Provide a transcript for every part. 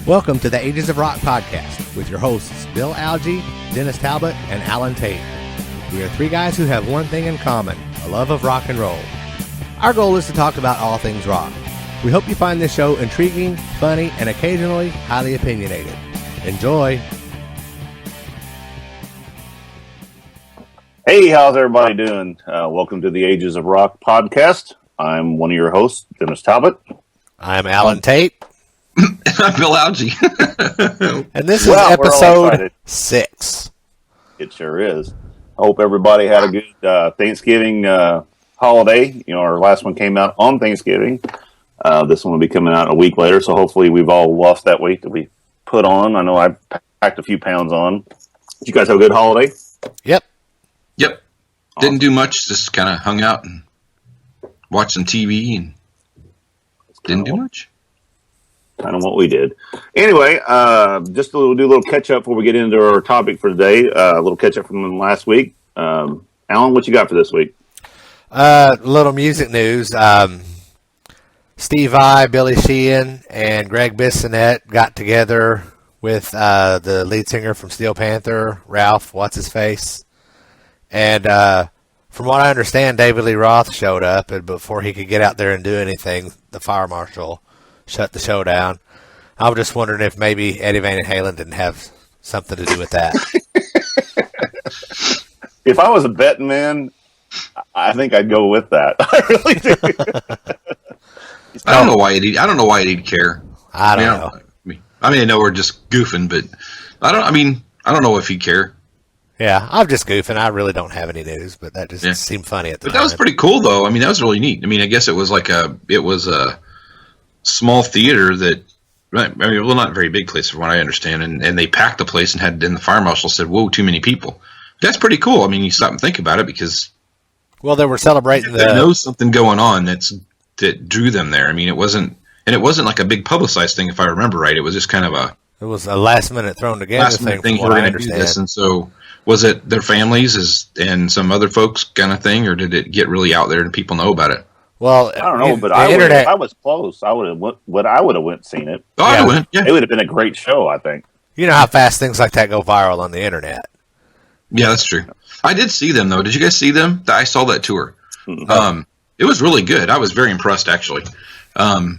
Welcome to the Ages of Rock podcast with your hosts Bill Algie, Dennis Talbot, and Alan Tate. We are three guys who have one thing in common, a love of rock and roll. Our goal is to talk about all things rock. We hope you find this show intriguing, funny, and occasionally highly opinionated. Enjoy! Hey, how's everybody doing? Welcome to the Ages of Rock podcast. I'm one of your hosts, Dennis Talbot. I'm Alan Tate. I'm Bill Algie. And this is episode 6. It sure is. I hope everybody had a good Thanksgiving holiday. You know, our last one came out on Thanksgiving. This one will be coming out a week later, so hopefully we've all lost that weight that we put on. I know I packed a few pounds on. Did you guys have a good holiday? Yep. Awesome. Didn't do much, just kind of hung out and watched some TV and didn't do much. Kind of what we did. Anyway, just do a little catch up before we get into our topic for today. A little catch up from last week. Alan, what you got for this week? Little music news. Steve Vai, Billy Sheehan, and Greg Bissonette got together with the lead singer from Steel Panther, Ralph What's-His-Face. And from what I understand, David Lee Roth showed up, and before he could get out there and do anything, the fire marshal shut the show down. I was just wondering if maybe Eddie Van Halen didn't have something to do with that. If I was a betting man, I think I'd go with that. I really do. I don't know why he'd care. I don't know. I know we're just goofing, but I don't know if he'd care. Yeah, I'm just goofing. I really don't have any news, but that just seemed funny at the time. But that was pretty cool, though. I mean, that was really neat. I mean, I guess it was a small theater that, not a very big place from what I understand, and they packed the place and the fire marshal said, "Whoa, too many people." That's pretty cool. I mean, you stop and think about it because, well, they were celebrating there was something going on that drew them there. I mean, it wasn't like a big publicized thing, if I remember right. It was just kind of it was a last minute thrown together thing. Who were going to do this, and so was it their families and some other folks kind of thing, or did it get really out there and people know about it? Well, I don't know, but if I was close, I would have went and seen it. Oh, I went. Yeah, it would have been a great show, I think. You know how fast things like that go viral on the internet. Yeah, that's true. I did see them though. Did you guys see them? I saw that tour. Mm-hmm. It was really good. I was very impressed, actually. Because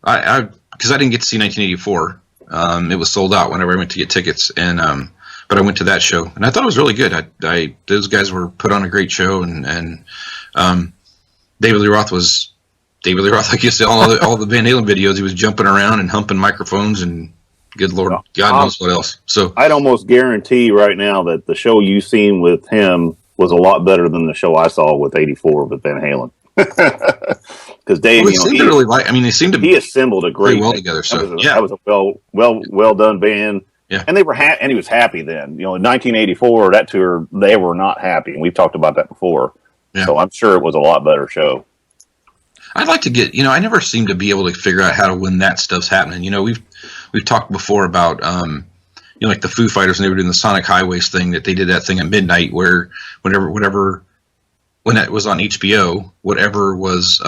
I didn't get to see 1984. It was sold out whenever I went to get tickets, and but I went to that show, and I thought it was really good. Those guys were put on a great show, and David Lee Roth, like you said, all the Van Halen videos, he was jumping around and humping microphones, and good Lord, God knows what else. So I'd almost guarantee right now that the show you seen with him was a lot better than the show I saw with 84 with Van Halen. Because Dave, they seemed to he assembled a great well together. So that was a well done band. Yeah, and they were and he was happy then. You know, in 1984, that tour, they were not happy, and we've talked about that before. Yeah. So I'm sure it was a lot better show. I'd like to get, I never seem to be able to figure out how to when that stuff's happening. We've talked before about, like the Foo Fighters, and they were doing the Sonic Highways thing, that they did that thing at midnight where when it was on HBO, whatever was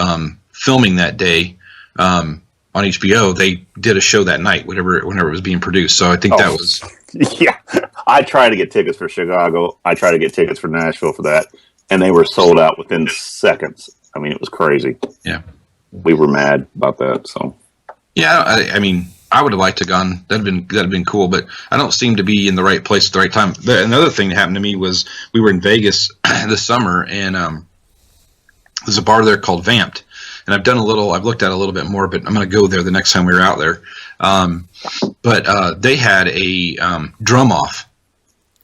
filming that day on HBO, they did a show that night, whenever it was being produced. So I think that was... Yeah. I tried to get tickets for Chicago. I tried to get tickets for Nashville for that, and they were sold out within seconds. I mean, it was crazy. Yeah. We were mad about that, so... Yeah, I would have liked to have gone. That'd have been cool, but I don't seem to be in the right place at the right time. Another thing that happened to me was we were in Vegas this summer, and there's a bar there called Vamped, and I've looked at it a little bit more, but I'm going to go there the next time we were out there. But they had a drum off,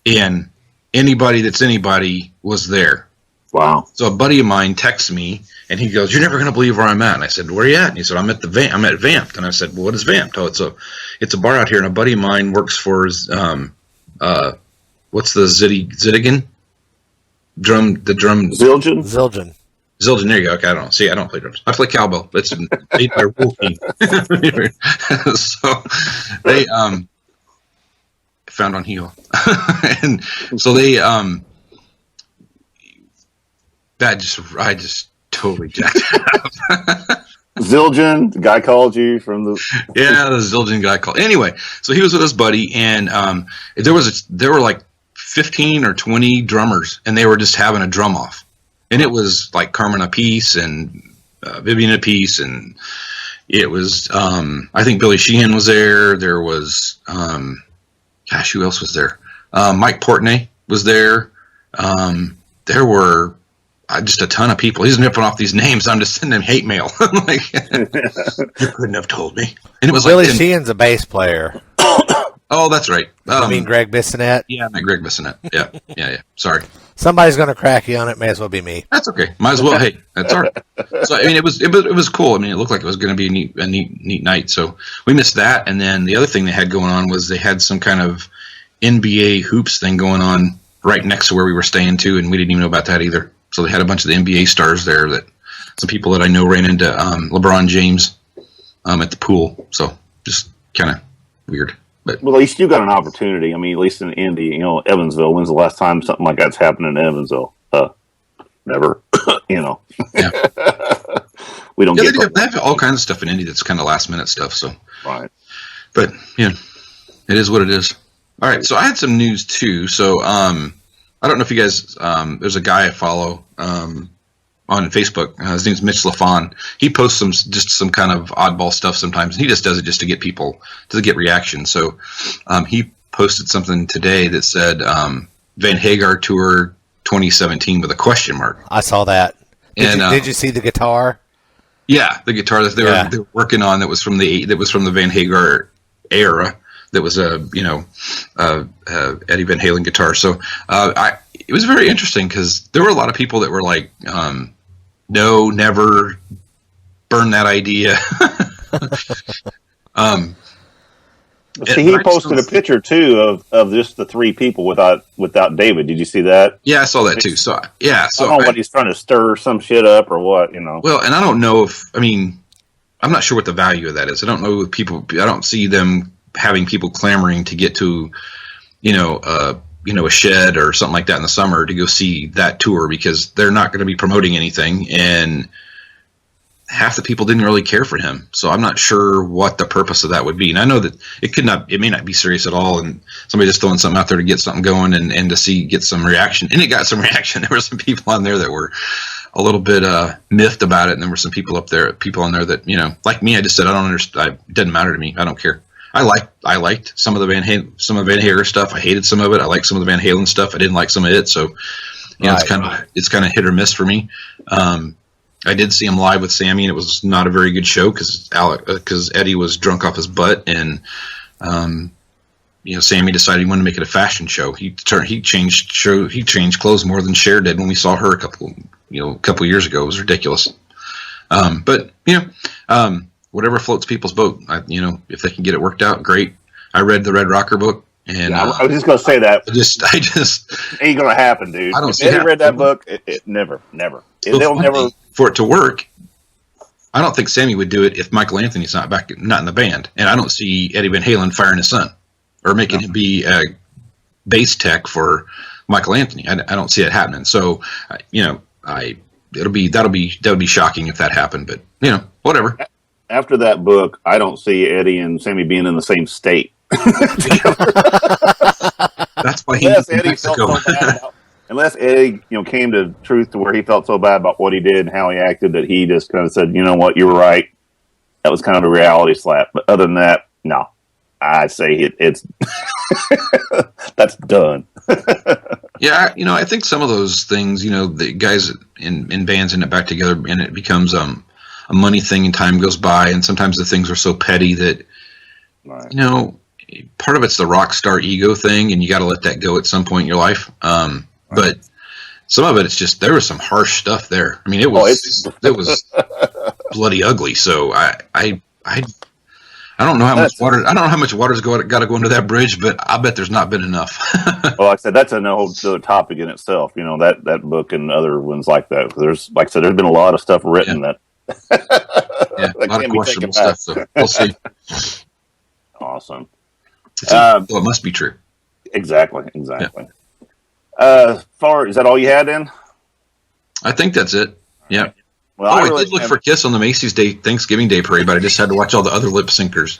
and anybody was there. Wow. So a buddy of mine texts me, and he goes, "You're never going to believe where I'm at." And I said, "Where are you at?" And he said, I'm at Vamped. And I said, "Well, what is Vamped?" "Oh, it's a bar out here, and a buddy of mine works for what's the Zildjian drum? The drum Zildjian. Zildjian. There you go. Okay, I don't know. See, I don't play drums. I play cowbell. It's made by Wolfie. So they found on heel, and so they I just totally jacked it up. Zildjian, the guy called you from the. Yeah, the Zildjian guy called. Anyway, so he was with his buddy, and there were like 15 or 20 drummers, and they were just having a drum off, and it was like Carmen Apiece and Vivian Apiece, and it was I think Billy Sheehan was there. There was gosh, who else was there? Mike Portnoy was there. There were just a ton of people. He's nipping off these names. I'm just sending him hate mail. I'm like, you couldn't have told me. And it was Billy like Sheehan's a bass player. Oh, that's right. I mean Greg Bissonette. Yeah, Greg Bissonette. Yeah. Sorry. Somebody's going to crack you on it. May as well be me. That's okay. Might as well. Hey, that's all right. So I mean, it was cool. I mean, it looked like it was going to be a neat night. So we missed that, and then the other thing they had going on was they had some kind of NBA hoops thing going on right next to where we were staying too, and we didn't even know about that either. So they had a bunch of the NBA stars there. That some people that I know ran into LeBron James at the pool. So just kind of weird. But Well, at least you got an opportunity. I mean, at least in Indy, Evansville. When's the last time something like that's happened in Evansville? Never. yeah, We don't yeah, get they have all kinds of stuff in Indy that's kind of last minute stuff. So, right. but yeah, it is what it is. All right, so I had some news too. So I don't know if you guys, there's a guy I follow on Facebook. His name's Mitch LaFon. He posts some kind of oddball stuff sometimes. And he just does it just to get people to get reaction. So he posted something today that said Van Hagar Tour 2017 with a question mark. I saw that. Did you see the guitar? Yeah, the guitar that they were working on that was from the Van Hagar era. That was Eddie Van Halen guitar. So it was very interesting because there were a lot of people that were like, no, never, burn that idea. See, he posted a picture too of just the three people without David. Did you see that? Yeah, I saw that too. So yeah, I don't know what he's trying to stir some shit up or what, Well, and I don't know I'm not sure what the value of that is. I don't know if people. I don't see them having people clamoring to get to, a shed or something like that in the summer to go see that tour because they're not going to be promoting anything, and half the people didn't really care for him. So I'm not sure what the purpose of that would be. And I know that it may not be serious at all, and somebody just throwing something out there to get something going and to get some reaction. And it got some reaction. There were some people on there that were a little bit miffed about it, and there were some people on there that like me. I just said I don't understand. It doesn't matter to me. I don't care. I liked some of the Van Hagar stuff. I hated some of it. I liked some of the Van Halen stuff. I didn't like some of it. So it's kind of hit or miss for me. I did see him live with Sammy, and it was not a very good show because Eddie was drunk off his butt, and Sammy decided he wanted to make it a fashion show. He changed clothes more than Cher did when we saw her a couple years ago. It was ridiculous. But whatever floats people's boat. If they can get it worked out, great. I read the Red Rocker book, and I was just going to say that. I just ain't going to happen, dude. I don't see. If Eddie read that book, it never. They'll never. For it to work, I don't think Sammy would do it if Michael Anthony's not in the band, and I don't see Eddie Van Halen firing his son or making him be a bass tech for Michael Anthony. I don't see it happening. So, that'll be shocking if that happened. But whatever. After that book, I don't see Eddie and Sammy being in the same state. That's why he moved to Mexico. Unless Eddie, came to truth to where he felt so bad about what he did and how he acted that he just kind of said, you know what, you were right. That was kind of a reality slap. But other than that, no. I'd say it's that's done. Yeah, I think some of those things, the guys in bands end up back together, and it becomes a money thing, and time goes by, and sometimes the things are so petty that, right. Part of it's the rock star ego thing, and you got to let that go at some point in your life. But some of it's just there was some harsh stuff there. I mean, it was bloody ugly. So I don't know how much water. I don't know how much water's got to go under that bridge, but I bet there's not been enough. Well, like I said, that's a whole other topic in itself. That book and other ones like that. There's, like I said, there's been a lot of stuff written that. Yeah, a lot of questionable stuff. So we'll see. Awesome. Well, it must be true. Exactly. Yeah. Is that all you had then? I think that's it. Yeah. Well, I did look for Kiss on the Macy's Day Thanksgiving Day parade, but I just had to watch all the other lip syncers.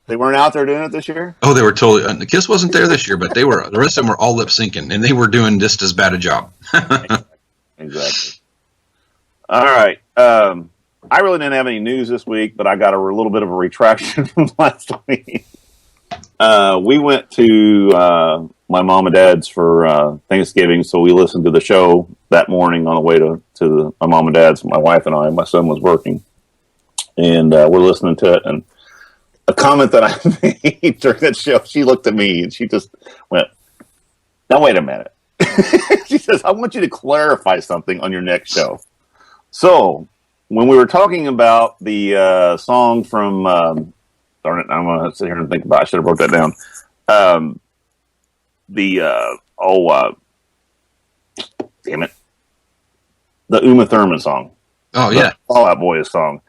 They weren't out there doing it this year? Oh, they were totally. Kiss wasn't there this year, but they were. The rest of them were all lip syncing, and they were doing just as bad a job. Exactly. All right. I really didn't have any news this week, but I got a little bit of a retraction from last week. We went to my mom and dad's for Thanksgiving, so we listened to the show that morning on the way to my mom and dad's. My wife and I, my son was working, and we're listening to it. And a comment that I made during that show, she looked at me and she just went, "Now wait a minute." She says, "I want you to clarify something on your next show." So when we were talking about the song from, darn it, I'm going to sit here and think about it. I should have wrote that down. Damn it. The Uma Thurman song. Oh, yeah. Fall Out Boy song.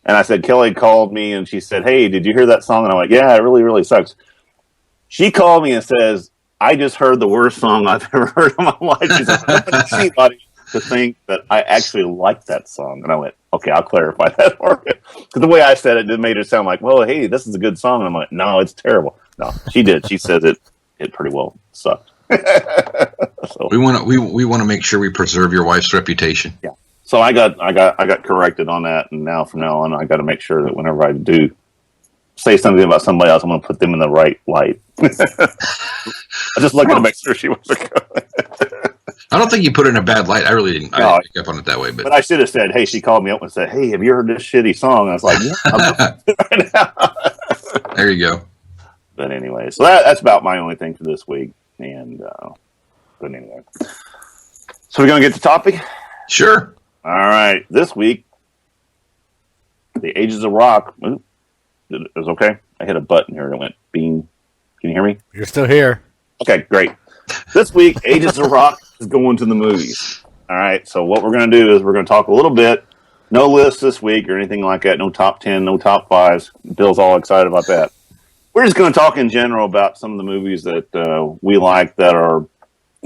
And I said, Kelly called me and she said, "Hey, did you hear that song?" And I'm like, "Yeah, it really, really sucks." She called me and says, "I just heard the worst song I've ever heard in my life." She said, "I want anybody to think that I actually like that song." And I went, "Okay, I'll clarify that for you." Because the way I said it made it sound like, "Well, hey, this is a good song." And I'm like, "No, it's terrible." No, she did. She said it pretty well sucked. So, we want to make sure we preserve your wife's reputation. yeah. So I got corrected on that, and now from now on, I got to make sure that whenever I do say something about somebody else, I'm going to put them in the right light. I just looking to make sure she wasn't going. I don't think you put it in a bad light. I really didn't. No. I didn't pick up on it that way, But I should have said, "Hey," she called me up and said, "Hey, have you heard this shitty song?" And I was like, "Yeah, I'm listening to it right now." There you go. But anyway, so that's about my only thing for this week. And but anyway, so we're gonna get to topic. Sure. All right, this week, the Ages of Rock. Ooh, it was okay. I hit a button here and it went bing. Can you hear me? You're still here. Okay, great. This week, Ages of Rock is going to the movies. All right, so what we're going to do is we're going to talk a little bit. No list this week or anything like that. No top 10, no top 5s. Bill's all excited about that. We're just going to talk in general about some of the movies that we like that are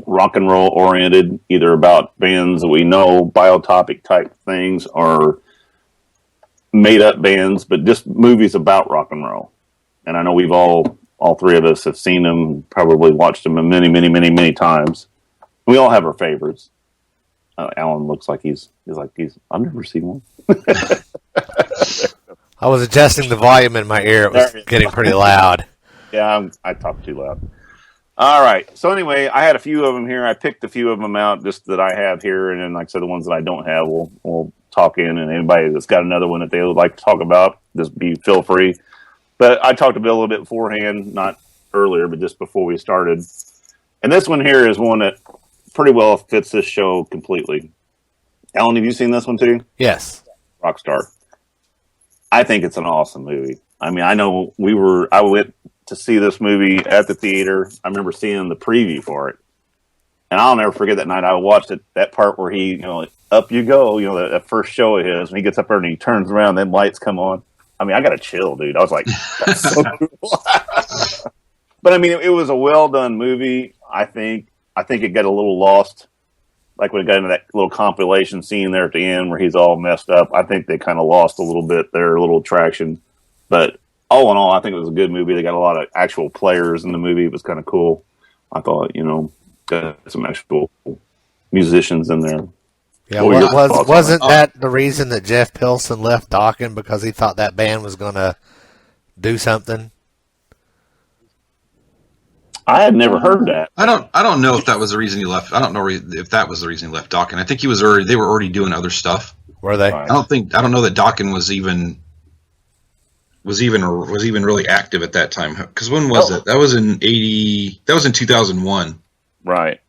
rock and roll oriented, either about bands that we know, biotopic type things, or made up bands, but just movies about rock and roll. And I know we've all three of us have seen them, probably watched them many, many, many, many times. We all have our favorites. Alan looks like he's I've never seen one. I was adjusting the volume in my ear. It was getting pretty loud. Yeah, I talk too loud. All right. So anyway, I had a few of them here. I picked a few of them out just that I have here, and then like I said, the ones that I don't have, we'll talk in. And anybody that's got another one that they would like to talk about, just feel free. But I talked to Bill a little bit beforehand, not earlier, but just before we started. And this one here is one that pretty well fits this show completely. Alan, have you seen this one too? Yes. Rockstar. I think it's an awesome movie. I mean, I know I went to see this movie at the theater. I remember seeing the preview for it. And I'll never forget that night I watched it, that part where he, up you go, that first show of his, when he gets up there and he turns around, then lights come on. I mean, I got a chill, dude. I was like, that's so cool. But I mean, it was a well done movie. I think it got a little lost. Like when it got into that little compilation scene there at the end where he's all messed up. I think they kind of lost a little bit there, a little traction. But all in all, I think it was a good movie. They got a lot of actual players in the movie. It was kind of cool. I thought, got some actual musicians in there. Yeah, wasn't that the reason that Jeff Pilson left Dokken, because he thought that band was going to do something? I had never heard that. I don't know if that was the reason he left. I don't know if that was the reason he left Dokken. I think they were already doing other stuff. Were they? I don't know that Dokken was even really active at that time. Because when was it? That was in 2001. Right.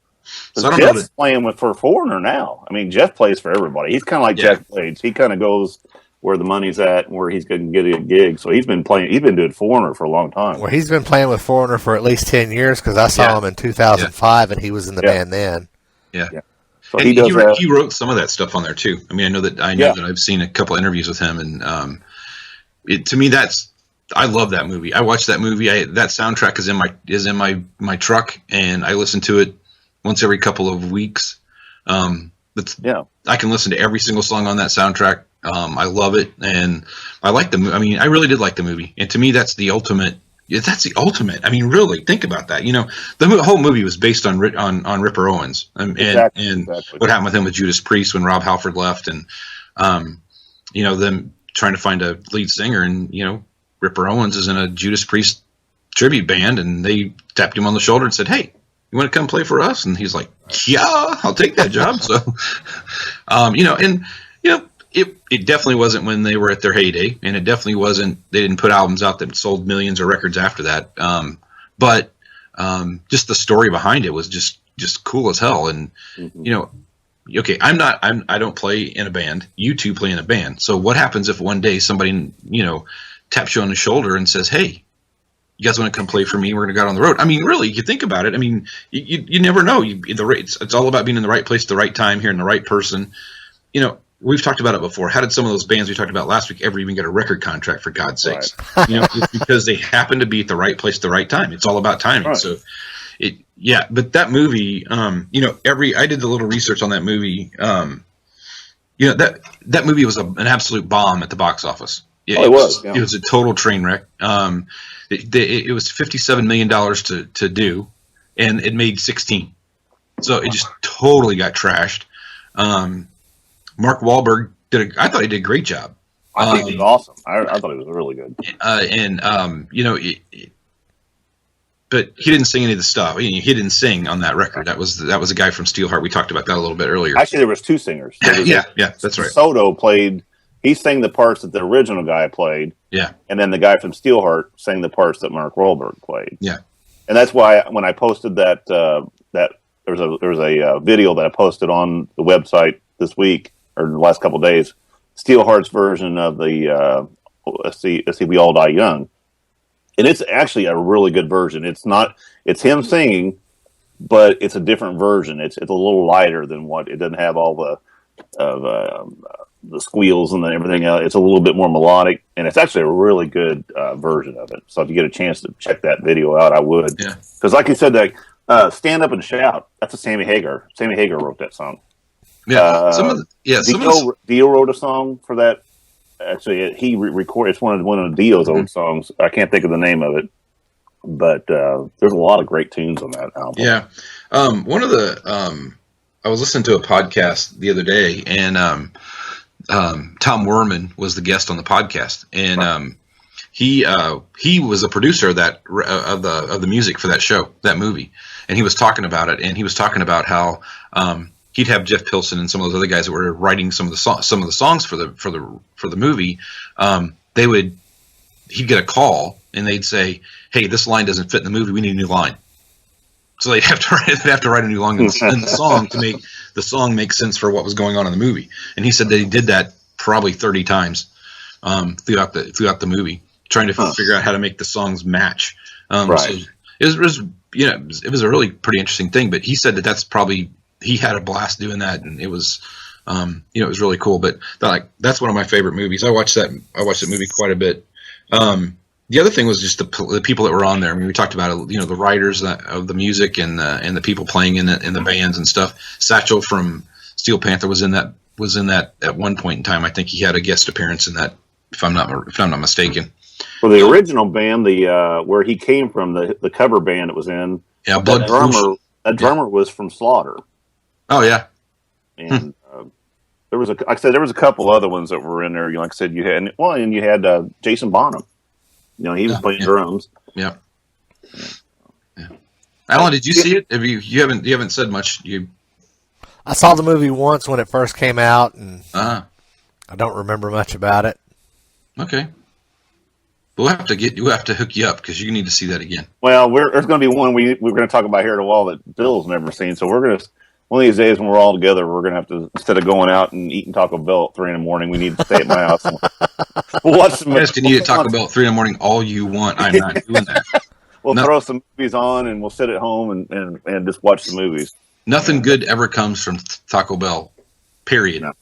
So I don't Jeff's know that, playing for Foreigner now. I mean, Jeff plays for everybody. He's kind of like Jack Blades. He kind of goes where the money's at and where he's going to get a gig. So he's been doing Foreigner for a long time. Well, he's been playing with Foreigner for at least 10 years, because I saw him in 2005 and he was in the band then. Yeah. So and he wrote some of that stuff on there too. I mean, I know that I've seen a couple interviews with him, and to me, I love that movie. I watched that movie. That soundtrack is in my truck, and I listen to it once every couple of weeks. The I can listen to every single song on that soundtrack. I love it, and I like the movie. I mean, I really did like the movie, and to me, that's the ultimate. That's the ultimate. I mean, really, think about that. You know, the whole movie was based on Ripper Owens, and what happened with him with Judas Priest when Rob Halford left, and you know, them trying to find a lead singer, and you know, Ripper Owens is in a Judas Priest tribute band, and they tapped him on the shoulder and said, "Hey, you want to come play for us?" And he's like, "Yeah, I'll take that job." So, you know, and you know, it definitely wasn't when they were at their heyday, and it definitely wasn't. They didn't put albums out that sold millions of records after that. But just the story behind it was just cool as hell. And you know, okay, I don't play in a band. You two play in a band. So what happens if one day somebody, you know, taps you on the shoulder and says, "Hey, you guys want to come play for me? We're going to go out on the road." I mean, really, you think about it. I mean, you never know. It's all about being in the right place at the right time, hearing the right person. You know, we've talked about it before. How did some of those bands we talked about last week ever even get a record contract, for God's sakes? Right. You know, it's because they happen to be at the right place at the right time. It's all about timing. Right. So, but that movie, you know, I did the little research on that movie. You know, that movie was an absolute bomb at the box office. It was. Yeah. It was a total train wreck. It was $57 million to do, and it made 16. So it just totally got trashed. Mark Wahlberg I thought he did a great job. I think he was awesome. I thought he was really good. You know, but he didn't sing any of the stuff. He didn't sing on that record. That was a guy from Steelheart. We talked about that a little bit earlier. Actually, there was two singers. Yeah, that's right. Soto played. He sang the parts that the original guy played. Yeah. And then the guy from Steelheart sang the parts that Mark Wahlberg played. Yeah. And that's why when I posted that there was a video that I posted on the website this week or the last couple of days, Steelheart's version of the Let's See We All Die Young. And it's actually a really good version. It's him singing, but it's a different version. It's a little lighter than it doesn't have all the squeals and everything else. It's a little bit more melodic, and it's actually a really good version of it. So if you get a chance to check that video out, I would. Yeah. Because like you said, that Stand Up and Shout, that's a Sammy Hagar. Sammy Hagar wrote that song. Yeah. Dio wrote a song for that. Actually, he recorded. It's one of Dio's old songs. I can't think of the name of it, but there's a lot of great tunes on that album. Yeah. One of the I was listening to a podcast the other day, and Tom Werman was the guest on the podcast, and he was the producer of that of the music for that show, that movie, and he was talking about it, and he was talking about how he'd have Jeff Pilson and some of those other guys that were writing some of the songs for the movie. He'd get a call and they'd say, "Hey, this line doesn't fit in the movie. We need a new line." So they'd have to write a new line in the song to make the song make sense for what was going on in the movie. And he said that he did that probably 30 times throughout the movie, trying to figure out how to make the songs match. Right. So it was a really pretty interesting thing. But he said that's probably, he had a blast doing that, and it was it was really cool. But that's one of my favorite movies. I watched that movie quite a bit. The other thing was just the people that were on there. I mean, we talked about it, the writers of the music and the people playing in the bands and stuff. Satchel from Steel Panther was in that at one point in time. I think he had a guest appearance in that, if I'm not mistaken. For the original band, where he came from, the cover band it was in. Yeah, that drummer was from Slaughter. Oh yeah, and there was a couple other ones that were in there. Like I said, you had Jason Bonham. He was playing drums. Yeah. Alan, did you see it? You haven't said much. I saw the movie once when it first came out, and I don't remember much about it. Okay. We'll have to hook you up because you need to see that again. Well, there's going to be one we're going to talk about here at a wall that Bill's never seen. So we're going to, one of these days when we're all together, we're going to have to, instead of going out and eating Taco Bell at 3 a.m, we need to stay at my house. We'll watch some. You guys can eat at Taco Bell at 3 a.m. all you want. I'm not doing that. We'll throw some movies on and we'll sit at home and just watch the movies. Nothing good ever comes from Taco Bell. Period. No.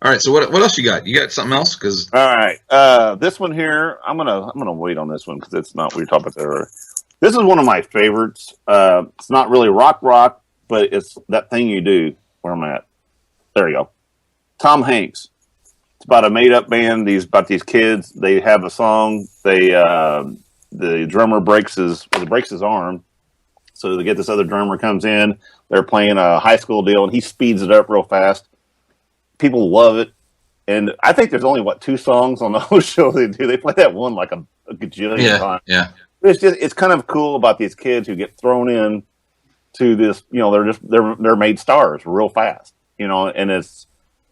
All right. So what else you got? You got something else? All right. This one here, I'm gonna wait on this one because it's not what you're talking about there. This is one of my favorites. It's not really rock, but it's that thing you do. Where am I at? There you go. Tom Hanks. It's about a made-up band. About these kids. They have a song. The drummer breaks his arm, so they get this other drummer comes in. They're playing a high school deal, and he speeds it up real fast. People love it, and I think there's only 2 songs on the whole show they do. They play that one like a gajillion times. Yeah. It's kind of cool about these kids who get thrown in to this. They're made stars real fast.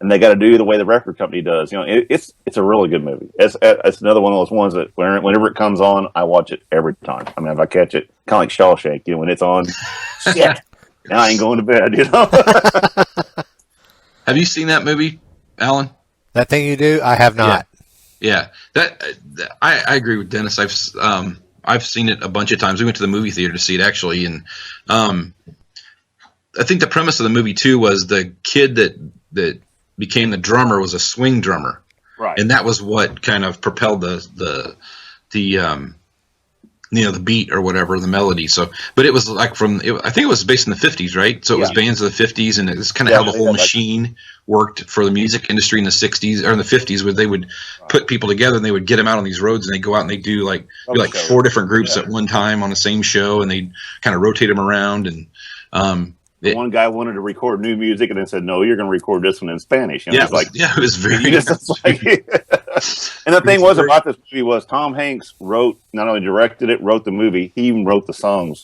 And they got to do the way the record company does. It's a really good movie. It's another one of those ones that whenever it comes on, I watch it every time. I mean, if I catch it, kind of like Shawshank, when it's on, shit, now I ain't going to bed. Have you seen that movie, Alan? That thing you do, I have not. Yeah. I agree with Dennis. I've seen it a bunch of times. We went to the movie theater to see it actually, and I think the premise of the movie too was the kid that became the drummer was a swing drummer, right? And that was what kind of propelled the beat or whatever, the melody. So, but it was like I think it was based in the 50s, right? So it was bands of the 50s, and it's kind of how the whole machine worked for the music industry in the 60s or in the 50s, where they would put people together and they would get them out on these roads, and they go out and they do like 4 different groups at one time on the same show, and they kind of rotate them around. And one guy wanted to record new music, and then said, "No, you're going to record this one in Spanish." It was very. And the thing was about this movie was Tom Hanks not only directed it, wrote the movie, he even wrote the songs,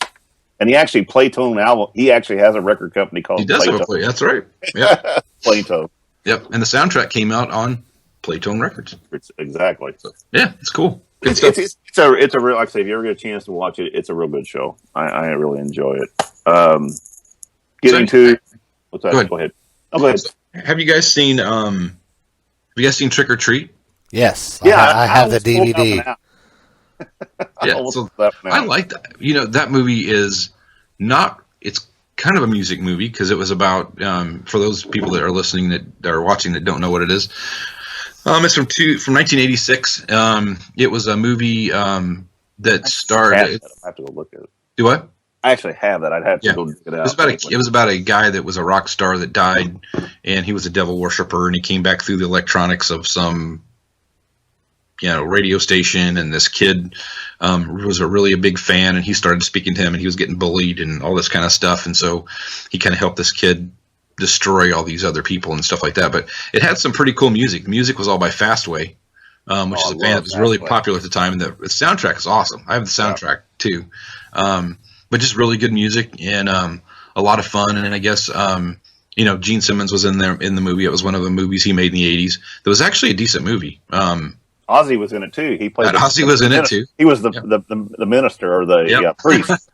and he actually Playtone album. He actually has a record company called. He does have a play. That's right. Yeah, Playtone. Yep, and the soundtrack came out on Playtone Records. Exactly. So, yeah, it's cool. It's a real. Like I say, if you ever get a chance to watch it, it's a real good show. I really enjoy it. What's that? Go ahead. Oh, go ahead. Have you guys seen Trick or Treat? Yes. Yeah, I have the DVD. I like that. That movie is not. It's kind of a music movie because it was about for those people that are listening that are watching that don't know what it is. It's from 1986. It was a movie that starred. I have to go look at it. Do what? I actually have that. I'd have to go check it out. It was about a guy that was a rock star that died, and he was a devil worshiper, and he came back through the electronics of some, radio station, and this kid was a big fan, and he started speaking to him, and he was getting bullied and all this kind of stuff, and so he kind of helped this kid destroy all these other people and stuff like that. But it had some pretty cool music. The music was all by Fastway, which is a band that was really popular at the time, and the soundtrack is awesome. I have the soundtrack too. But just really good music and a lot of fun. And I guess Gene Simmons was in there in the movie. It was one of the movies he made in the 80s. It was actually a decent movie. Ozzy was in it too. He played. Ozzy was in it too. He was the minister or the priest.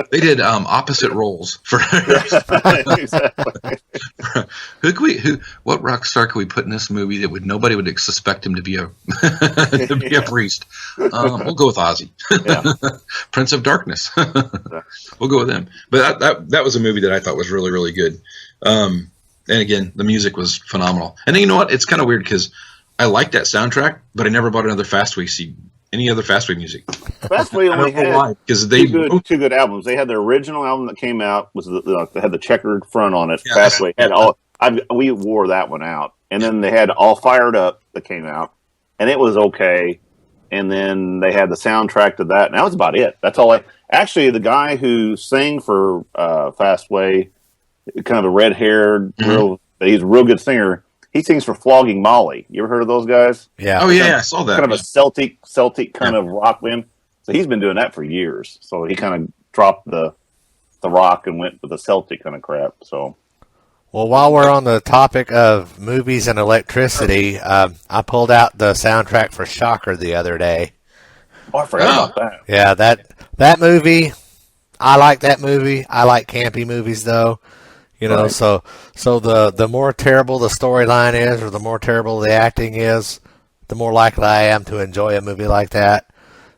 They did opposite roles for. What rock star could we put in this movie that nobody would suspect him to be a priest? We'll go with Ozzy, Prince of Darkness. We'll go with him. But that was a movie that I thought was really, really good. And again, the music was phenomenal. And then, you know what? It's kind of weird because I like that soundtrack, but I never bought another Fastway CD. Any other Fastway music? Fastway only had two good albums. They had their original album that came out they had the checkered front on it. Yeah. Fastway had all. We wore that one out, and then they had All Fired Up that came out, and it was okay. And then they had the soundtrack to that, and that was about it. That's all. Actually, the guy who sang for Fastway, kind of a red-haired, he's a real good singer. He sings for Flogging Molly. You ever heard of those guys? Yeah. Oh, yeah, I saw that. Kind of a Celtic kind of rock band. So he's been doing that for years. So he kind of dropped the rock and went with the Celtic kind of crap. So, well, while we're on the topic of movies and electricity, I pulled out the soundtrack for Shocker the other day. Oh, I forgot about that. Yeah, that movie. I like that movie. I like campy movies though. Right. So the more terrible the storyline is, or the more terrible the acting is, the more likely I am to enjoy a movie like that.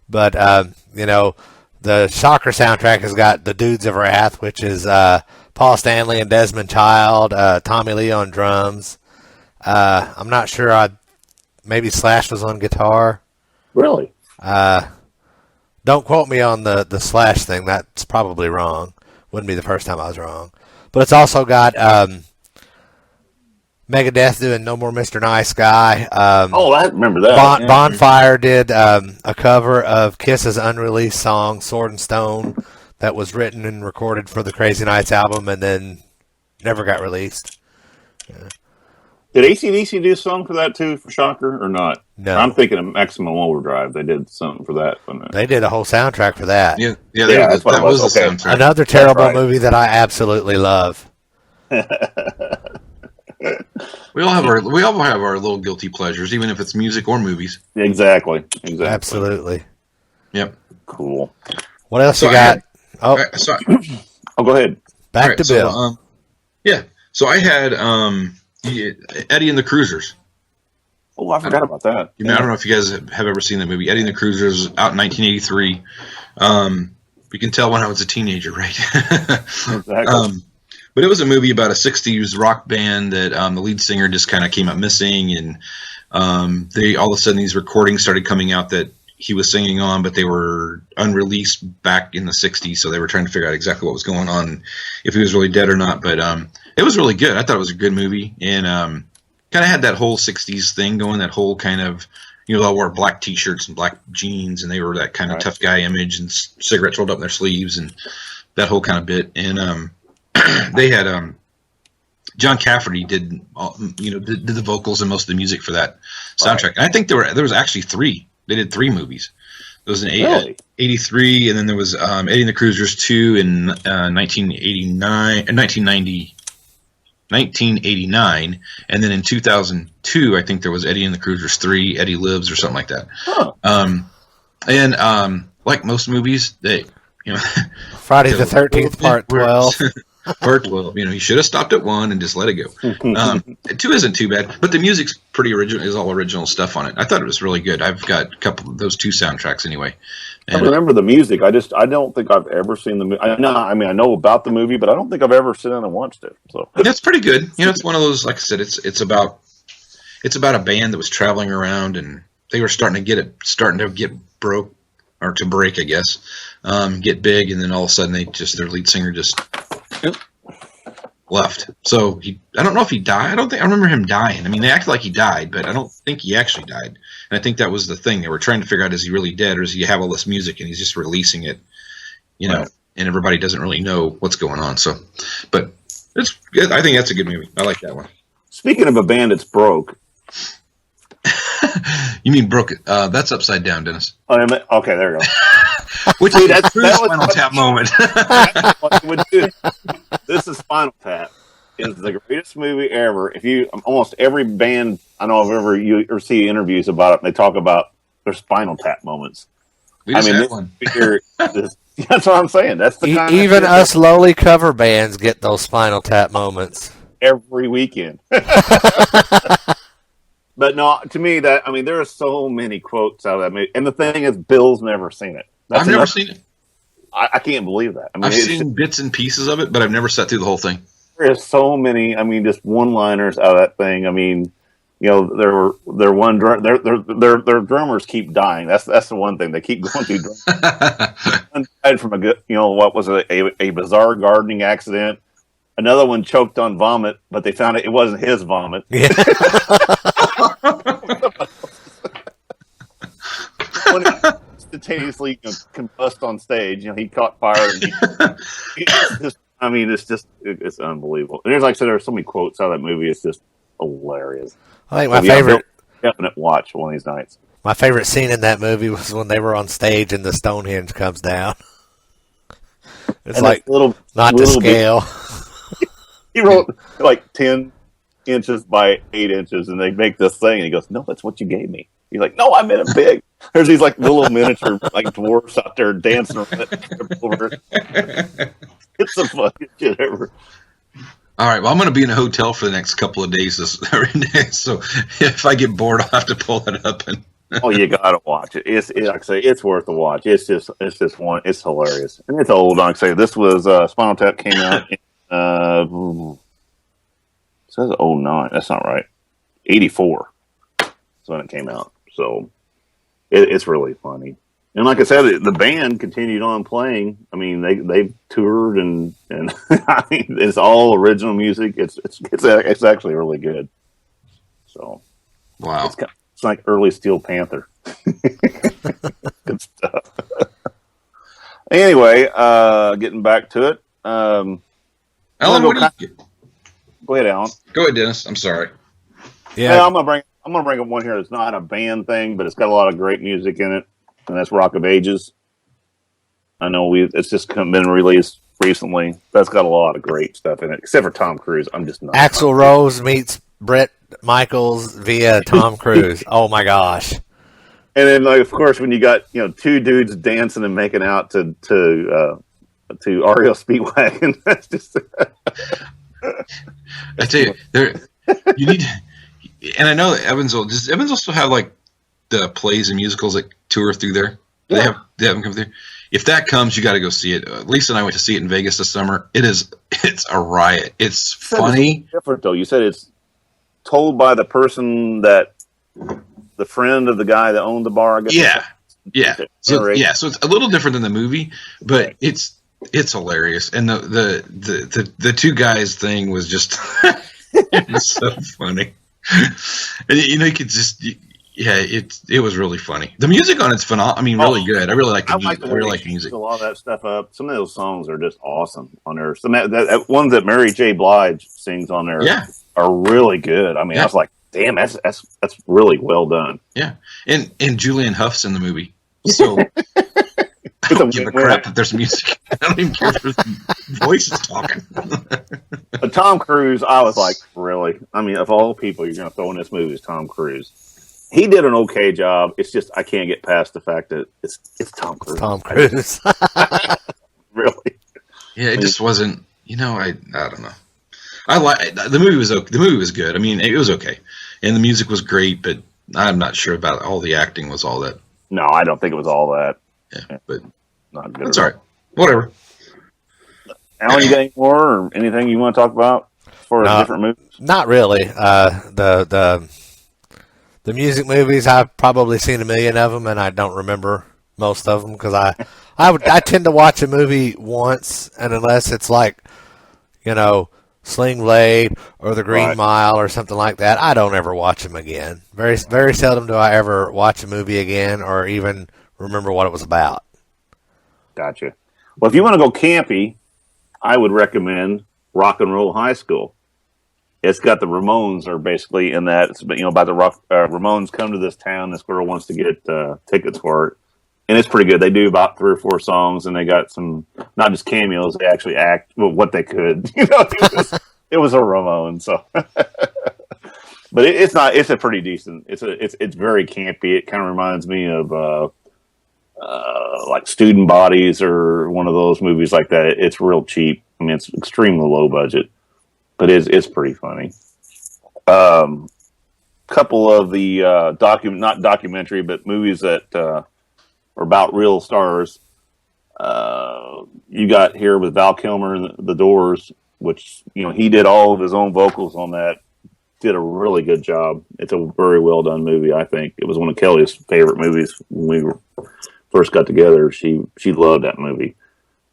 But the Shocker soundtrack has got the Dudes of Wrath, which is Paul Stanley and Desmond Child, Tommy Lee on drums. I'm not sure. Maybe Slash was on guitar. Really? Don't quote me on the Slash thing. That's probably wrong. Wouldn't be the first time I was wrong. But it's also got Megadeth doing "No More Mr. Nice Guy." I remember that. Bonfire did a cover of Kiss's unreleased song "Sword and Stone" that was written and recorded for the Crazy Nights album, and then never got released. Did AC/DC do a song for that too, for Shocker, or not? No. I'm thinking of Maximum Overdrive. They did something for that. They did a whole soundtrack for that. Yeah, that's what that it was. was the Okay. soundtrack. Another terrible movie that I absolutely love. We all have our little guilty pleasures, even if it's music or movies. Exactly. Absolutely. Yep. Cool. What else So you got? Go ahead. Back to Bill. Yeah. So I had Eddie and the Cruisers. Oh, I forgot about that. I don't know if you guys have ever seen that movie. Eddie and the Cruisers, out in 1983. You can tell when I was a teenager, right? Exactly. But it was a movie about a 60s rock band that the lead singer just kind of came up missing, and they all of a sudden these recordings started coming out that he was singing on, but they were unreleased back in the 60s, so they were trying to figure out exactly what was going on, if he was really dead or not. But it was really good. I thought it was a good movie, and kind of had that whole 60s thing going, that whole kind of, they all wore black T-shirts and black jeans, and they were that kind of tough guy image, and cigarettes rolled up in their sleeves, and that whole kind of bit. And they had John Cafferty did the vocals and most of the music for that soundtrack. And I think there was actually 3. They did 3 movies. There was an 83, and then there was Eddie and the Cruisers 2 in 1989, and then in 2002, I think there was Eddie and the Cruisers 3, Eddie Lives, or something like that. Huh. And like most movies, they Friday the 13th, Part 12. Part 12. You should have stopped at 1 and just let it go. 2 isn't too bad, but the music's pretty original. Is all original stuff on it. I thought it was really good. I've got a couple of those 2 soundtracks anyway. And I remember the music. I don't think I've ever seen the movie. I know about the movie, but I don't think I've ever sat down and watched it. So it's pretty good. It's one of those, like I said, it's about a band that was traveling around, and they were starting to get broke, or to break, I guess, get big, and then all of a sudden their lead singer just left. So I don't know if he died. I remember him dying. I mean, they acted like he died, but I don't think he actually died. And I think that was the thing. They were trying to figure out, is he really dead, or does he have all this music and he's just releasing it, and everybody doesn't really know what's going on. So, but it's good. I think that's a good movie. I like that one. Speaking of a band that's broke. You mean broke? That's Upside Down, Dennis. Okay, there you go. Which is that Spinal Tap moment. What you would do. This is Spinal Tap. Is the greatest movie ever. Almost every band I know of ever see interviews about it, and they talk about their Spinal Tap moments. We just had one. That's what I'm saying. That's the kind even us lowly cover bands get those Spinal Tap moments every weekend. But no, to me there are so many quotes out of that movie, and the thing is, Bill's never seen it. I've never seen it. I can't believe that. I've seen bits and pieces of it, but I've never sat through the whole thing. There's so many. Just one-liners out of that thing. Their drummers keep dying. That's the one thing, they keep going through. One died from a bizarre gardening accident. Another one choked on vomit, but they found it wasn't his vomit. Yeah. One instantaneously combust on stage. He caught fire. It's unbelievable. And like I said, there's so many quotes out of that movie. It's just hilarious. I think my favorite definite watch one of these nights. My favorite scene in that movie was when they were on stage and the Stonehenge comes down. It's and like not to scale. He wrote like 10 inches by 8 inches, and they make this thing, and he goes, "No, that's what you gave me." He's like, "No, I meant it big." There's these like little miniature like dwarfs out there dancing around it. It's the funniest shit ever. All right, well, I'm going to be in a hotel for the next couple of days every day, so if I get bored, I'll have to pull it up. And oh, you gotta watch it. Like I say, it's worth the watch. It's just one. It's hilarious, and it's old. Like I say, this was Spinal Tap came out. It says 09. That's not right. 84. That's when it came out. So it's really funny. And like I said, the band continued on playing. I mean, they toured and I mean, it's all original music. It's actually really good. So Wow. it's like early Steel Panther. Good stuff. Anyway, getting back to it. Alan, Go ahead, Alan. Go ahead, Dennis. I'm sorry. Yeah, I'm gonna bring up one here that's not a band thing, but it's got a lot of great music in it, and that's Rock of Ages. I know it's just been released recently. That's got a lot of great stuff in it, except for Tom Cruise. I'm just not. Axl Rose meets Brett Michaels via Tom Cruise. Oh my gosh! And then, like, of course, when you got two dudes dancing and making out to REO Speedwagon, that's just. I tell you, you need, and I know that Evansville. Does Evansville still have like the plays and musicals that tour through there? They have them come through. If that comes, you got to go see it. Lisa and I went to see it in Vegas this summer. It's a riot. It's funny. It's different though. You said it's told by the person that the friend of the guy that owned the bar. I guess. Yeah. So it's a little different than the movie, but it's hilarious. And the two guys thing was just it was so funny. And you could just it was really funny. The music on it's phenomenal. I mean, really good. I really like the music. I really like the music. A lot of that stuff up. Some of those songs are just awesome on there. Some that ones that Mary J. Blige sings on there are really good. I mean, I was like, damn, that's really well done. Yeah, and Julianne Huff's in the movie, so I don't give a crap that there's music. I don't even care if there's voices talking. But Tom Cruise, I was like, really? I mean, of all people you're going to throw in this movie is Tom Cruise. He did an okay job. It's just I can't get past the fact that it's Tom Cruise. Tom Cruise. Really? Yeah, it just wasn't. I don't know. The movie was okay. The movie was good. I mean, it was okay, and the music was great. But I'm not sure about all the acting was all that. No, I don't think it was all that. Yeah, but not good. That's all right. Whatever. Alan, you got any more or anything you want to talk about for different movies? Not really. The music movies, I've probably seen a million of them, and I don't remember most of them because I tend to watch a movie once, and unless it's like, Sling Blade or The Green Mile or something like that, I don't ever watch them again. Very, very seldom do I ever watch a movie again or even remember what it was about. Gotcha. Well, if you want to go campy, I would recommend Rock and Roll High School. It's got the Ramones are basically in that. It's about the Ramones come to this town. This girl wants to get tickets for it, and it's pretty good. They do about 3 or 4 songs, and they got some not just cameos. They actually act what they could. It was a Ramone, so. But it's not. It's a pretty decent. It's very campy. It kind of reminds me of like Student Bodies or one of those movies like that. It's real cheap. I mean, it's extremely low budget. But it's pretty funny. Couple of the not documentary, but movies that are about real stars. You got here with Val Kilmer and the Doors, which he did all of his own vocals on that. Did a really good job. It's a very well done movie. I think it was one of Kelly's favorite movies when we first got together. She loved that movie,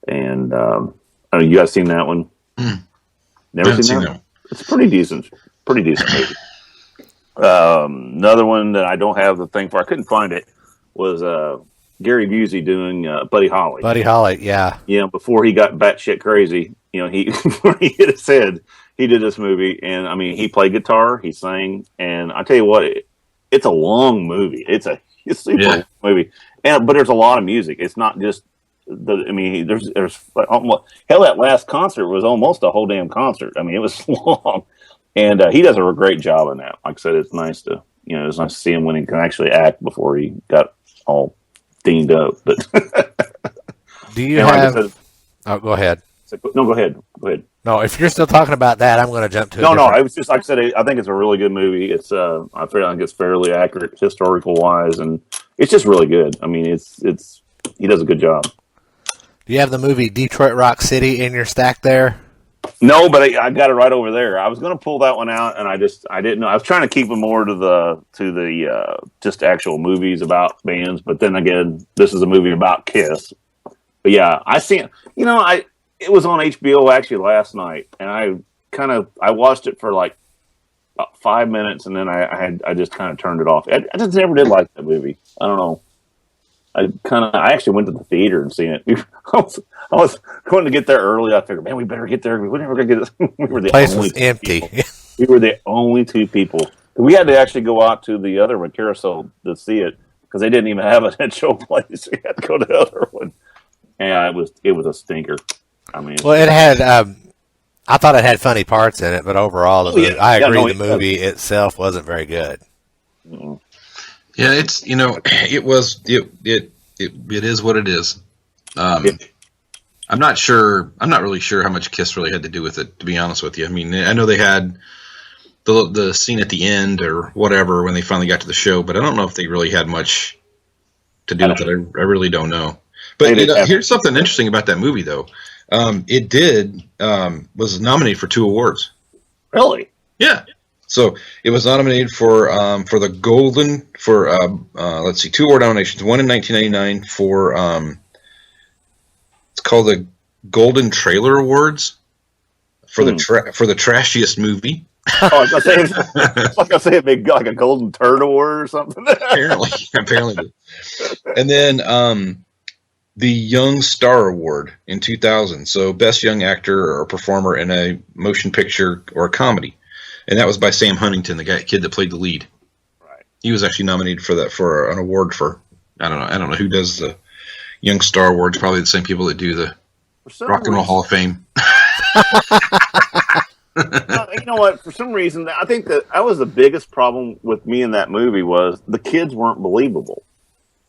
and you guys seen that one? Never seen that? It's pretty decent. Pretty decent movie. Another one that I don't have the thing for, I couldn't find it, was Gary Busey doing Buddy Holly. Buddy Holly, yeah. Before he got batshit crazy, before he hit his head, he did this movie, and I mean, he played guitar, he sang, and I tell you what, it's a long movie. It's a super long movie, but there's a lot of music. It's not just. There's hell, that last concert was almost a whole damn concert. I mean, it was long, and he does a great job in that. Like I said, it's nice to see him when he can actually act before he got all deaned up. But do you have? Go ahead. No, go ahead. Go ahead. No, if you're still talking about that, I'm going to jump to. No. I was just like I said. I think it's a really good movie. It's I think it's fairly accurate historical wise, and it's just really good. I mean, it's he does a good job. Do you have the movie Detroit Rock City in your stack there? No, but I got it right over there. I was going to pull that one out, and I didn't know. I was trying to keep it more to the just actual movies about bands. But then again, this is a movie about Kiss. But yeah, I seen. It was on HBO actually last night, and I watched it for like about 5 minutes, and then I just kind of turned it off. I just never did like that movie. I don't know. I actually went to the theater and seen it. I was going to get there early. I figured, man, we better get there. We're never going to get this. We were the Place only was empty. We were the only two people. We had to actually go out to the other one, Carousel, to see it because they didn't even have it at Showplace. We had to go to the other one, and it was a stinker. I mean, Well, it had. I thought it had funny parts in it, but overall, I agree. The movie itself wasn't very good. mm, Yeah, it's it was it is what it is. I'm not sure. I'm not really sure how much Kiss really had to do with it, to be honest with you. I mean, I know they had the scene at the end or whatever when they finally got to the show, but I don't know if they really had much to do with it. I really don't know. But here's something interesting about that movie, though. It was nominated for 2 awards. really? Yeah. So it was nominated for the Golden let's see, 2 award nominations. One in 1999 for it's called the Golden Trailer Awards for the trashiest movie. Oh, I was gonna say, it's like I say, like a Golden Turd Award or something. apparently. And then the Young Star Award in 2000. So best young actor or performer in a motion picture or a comedy. And that was by Sam Huntington, the kid that played the lead. Right. He was actually nominated for an award for I don't know who does the Young Star Awards. Probably the same people that do the Rock and Roll Hall of Fame. You know what? For some reason, I think that was the biggest problem with me in that movie was the kids weren't believable.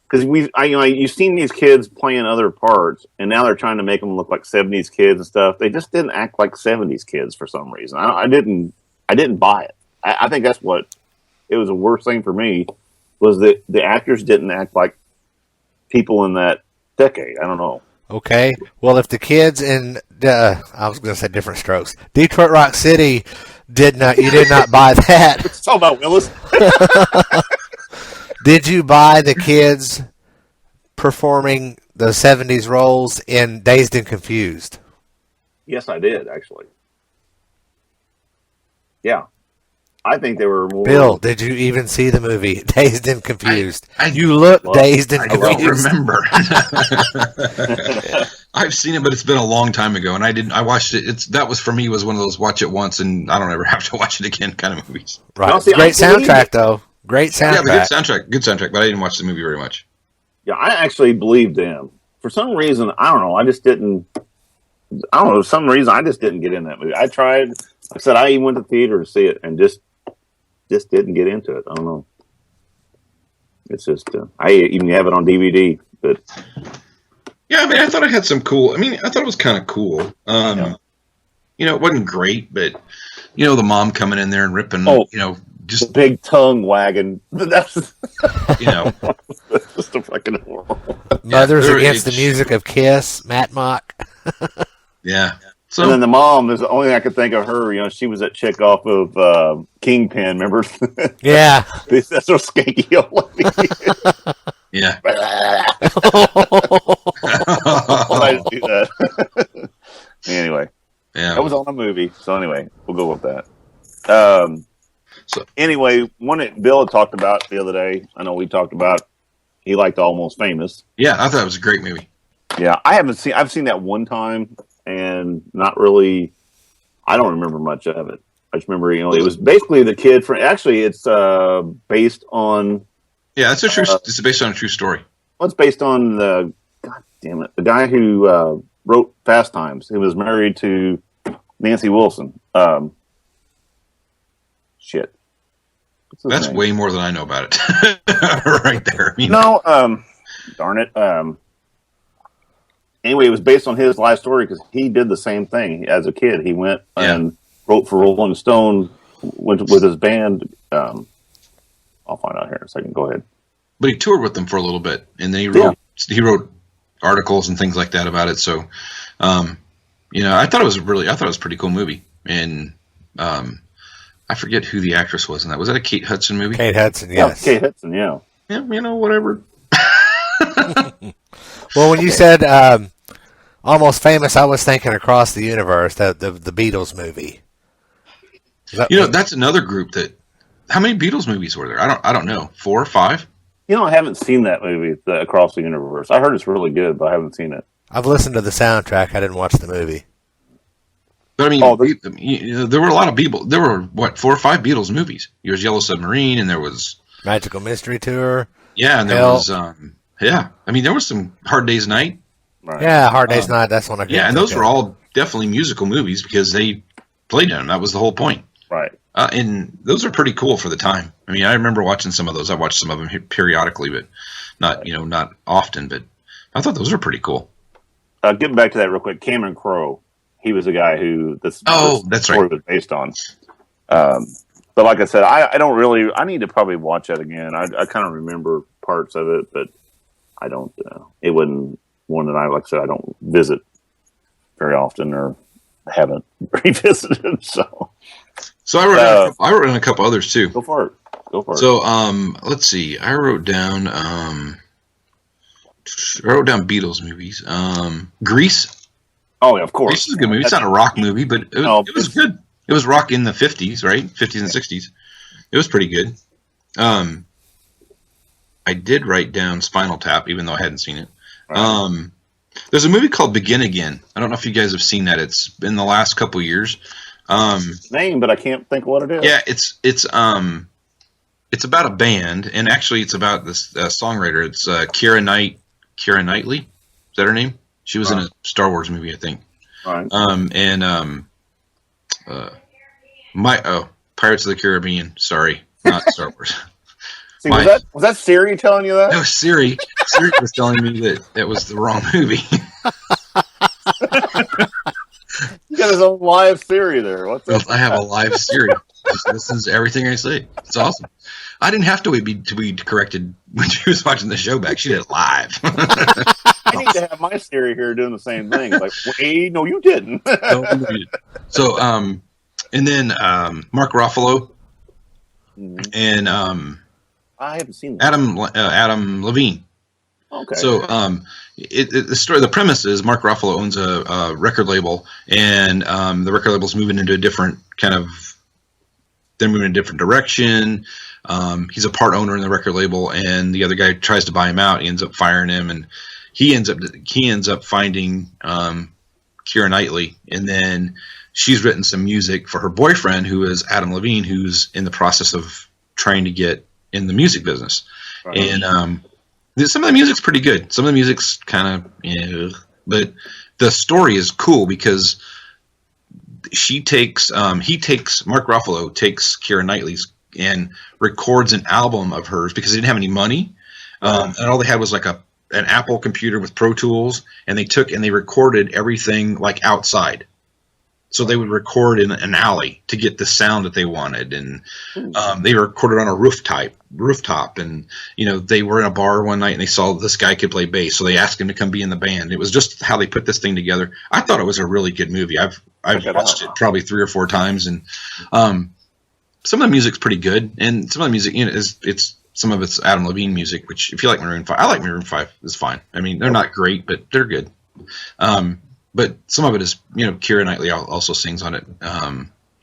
Because you've seen these kids playing other parts, and now they're trying to make them look like '70s kids and stuff. They just didn't act like '70s kids for some reason. I didn't buy it. I think that's what it was. The worst thing for me was that the actors didn't act like people in that decade. I don't know. Okay. Well, if the kids in I was going to say Different Strokes, Detroit Rock City you did not buy that. It's talking about Willis. Did you buy the kids performing the '70s roles in Dazed and Confused? Yes, I did actually. Yeah, I think they were more. Bill, did you even see the movie Dazed and Confused? I You look dazed and I don't confused. remember. I've seen it, but it's been a long time ago, and I watched it. That was for me was one of those watch it once and I don't ever have to watch it again kind of movies. Right. No, see, Great I believe soundtrack, it. though. Great Yeah, soundtrack. good soundtrack, but I didn't watch the movie very much. Yeah, I actually believed them. For some reason, I don't know. I just didn't. I don't know. For some reason, I just didn't get in that movie. I tried. Like I said, I even went to the theater to see it, and just didn't get into it. I don't know. It's just I even have it on DVD, but Yeah, I mean, I thought it had some cool. I mean, I thought it was kind of cool. It wasn't great, but the mom coming in there and ripping. the Just big tongue wagging. That's just a fucking horrible. Mothers Yeah, Against the Music of Kiss, Matt Mock. yeah. So And then the mom is the only thing I could think of her. She was that chick off of Kingpin. Remember? Yeah. That's so skanky old lady. yeah. Why did do that? Anyway, Yeah. that was on a movie. So anyway, we'll go with that. So- Anyway, one that Bill had talked about the other day. I know we talked about. He liked Almost Famous. Yeah, I thought it was a great movie. Yeah, I've seen that one time and not really. I don't remember much of it. I just remember, it was basically the kid from. Actually, it's based on. Yeah, it's it's based on a true story. Well, it's based on the. God damn it! The guy who wrote Fast Times. He was married to Nancy Wilson. Shit. What's his That's name? way more than I know about it. Right there. I mean, No, darn it. Anyway, it was based on his life story because he did the same thing as a kid. He went and wrote for Rolling Stone with his band. I'll find out here in a second. Go ahead. but he toured with them for a little bit, and then he wrote articles and things like that about it. So, I thought it was a pretty cool movie, and I forget who the actress was in that. Was that a Kate Hudson movie? Kate Hudson, yes. Kate Hudson, yeah. Yeah, whatever. Well, when you said Almost Famous, I was thinking Across the Universe, the Beatles movie. That's another group that. How many Beatles movies were there? I don't know. 4 or 5? I haven't seen that movie, Across the Universe. I heard it's really good, but I haven't seen it. I've listened to the soundtrack. I didn't watch the movie. But I mean, there were a lot of Beatles. There were 4 or 5 Beatles movies. There was Yellow Submarine, and there was Magical Mystery Tour. Yeah, and there was I mean, there was some Hard Day's Night. Right. Yeah, Hard Day's Night. That's one I. Yeah, and those were all definitely musical movies because they played in them. That was the whole point. Right. And those are pretty cool for the time. I mean, I remember watching some of those. I watched some of them periodically, but not often. But I thought those were pretty cool. Getting back to that real quick, Cameron Crowe. He was the guy who this story was based on. But like I said, I don't really. I need to probably watch that again. I kind of remember parts of it, but I don't. It wasn't one that like I said, I don't visit very often or haven't revisited. So I wrote in a couple others too. Go for it. So let's see. I wrote down Beatles movies. Grease. Oh, yeah, of course. Grease is a good movie. It's not a rock movie, but it was good. It was rock in the 50s, right? 50s and 60s. It was pretty good. I did write down Spinal Tap, even though I hadn't seen it. Right. There's a movie called Begin Again. I don't know if you guys have seen that. It's been the last couple years. Name, but I can't think of what it is. Yeah, it's about a band, and actually it's about this songwriter. It's Keira Knightley. Is that her name? She was in a Star Wars movie, I think. Right. Pirates of the Caribbean. Sorry, not Star Wars. See, was that Siri telling you that? No, Siri. Siri was telling me that was the wrong movie. You got his own live Siri there. What's that? I have a live Siri. Just listens to everything I say. It's awesome. I didn't have to be corrected when she was watching the show back. She did it live. I need to have my Siri here doing the same thing. Like, wait, no, you didn't. So, and then Mark Ruffalo and I haven't seen that. Adam Levine. Okay. So, the premise is Mark Ruffalo owns a record label, and the record label's moving into a different they're moving in a different direction. He's a part owner in the record label, and the other guy tries to buy him out. He ends up firing him, and he ends up finding Keira Knightley, and then she's written some music for her boyfriend, who is Adam Levine, who's in the process of trying to get in the music business. Right. And some of the music's pretty good. Some of the music's kind of, but the story is cool because Mark Ruffalo takes Keira Knightley's and records an album of hers because they didn't have any money, and all they had was like an Apple computer with Pro Tools, and they recorded everything like outside. So they would record in an alley to get the sound that they wanted, and they recorded on a rooftop. And they were in a bar one night and they saw this guy could play bass, so they asked him to come be in the band. It was just how they put this thing together. I thought it was a really good movie. I've watched it probably 3 or 4 times, and some of the music's pretty good, and some of the music it's some of it's Adam Levine music, which if you like Maroon 5, I like Maroon 5. It's fine. I mean, they're not great, but they're good. But some of it is, Keira Knightley also sings on it.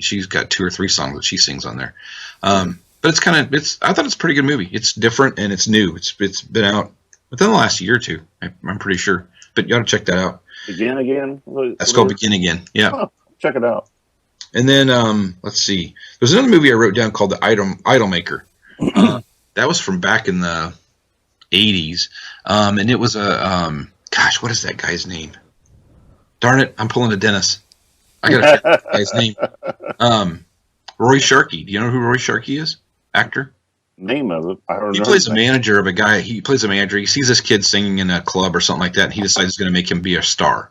She's got 2 or 3 songs that she sings on there. But I thought it's a pretty good movie. It's different and it's new. It's been out within the last year or 2. I'm pretty sure. But you ought to check that out. Begin Again? That's called Begin Again. Yeah. Oh, check it out. And then, let's see. There's another movie I wrote down called The Idolmaker. That was from back in the 80s. And it was gosh, what is that guy's name? Darn it, I'm pulling a Dennis. I got to check that guy's name. Roy Sharkey. Do you know who Roy Sharkey is? Actor? Name of it. I don't know. He plays a manager of a guy. He plays a manager. He sees this kid singing in a club or something like that, and he decides he's going to make him be a star.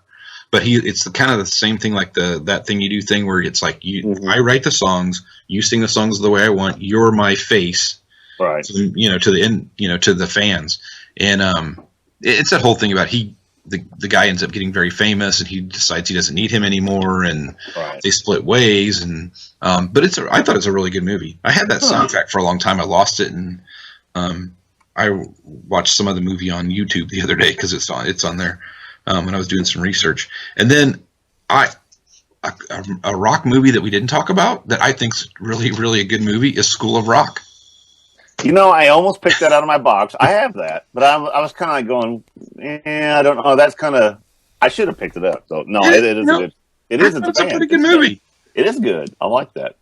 But it's kind of the same thing like That Thing You Do thing where it's like I write the songs, you sing the songs the way I want, you're my face. Right. To the fans. And it's that whole thing about he the guy ends up getting very famous, and he decides he doesn't need him anymore, and Right. they split ways. And but I thought it's a really good movie. I had that soundtrack for a long time. I lost it, and I watched some of the movie on YouTube the other day because it's on there when I was doing some research. And then a rock movie that we didn't talk about that I think's really, really a good movie is School of Rock. You know, I almost picked that out of my box. I have that, but I was kind of like going, I don't know. That's kind of, I should have picked it up. So no, it is good. It is. It's a pretty good movie. It is good. I like that.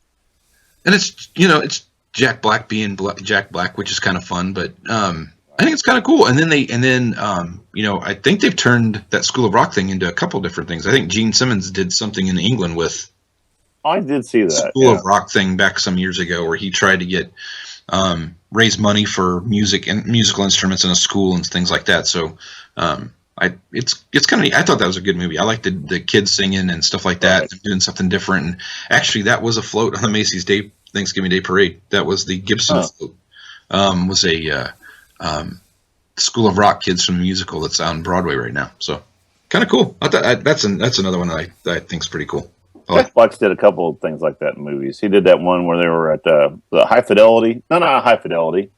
And it's Jack Black being Jack Black, which is kind of fun, but I think it's kind of cool. And then I think they've turned that School of Rock thing into a couple different things. I think Gene Simmons did something in England with I did see that School of Rock thing back some years ago, where he tried to get raise money for music and musical instruments in a school and things like that. So it's kind of, I thought that was a good movie. I liked the kids singing and stuff like that, and doing something different. And actually, that was a float on the Macy's Thanksgiving Day Parade. That was the Gibson float. Was a School of Rock kids from the musical that's on Broadway right now. So kind of cool. I thought that's another one that I think's pretty cool. Jack Black did a couple of things like that in movies. He did that one where they were at the High Fidelity. No, not High Fidelity.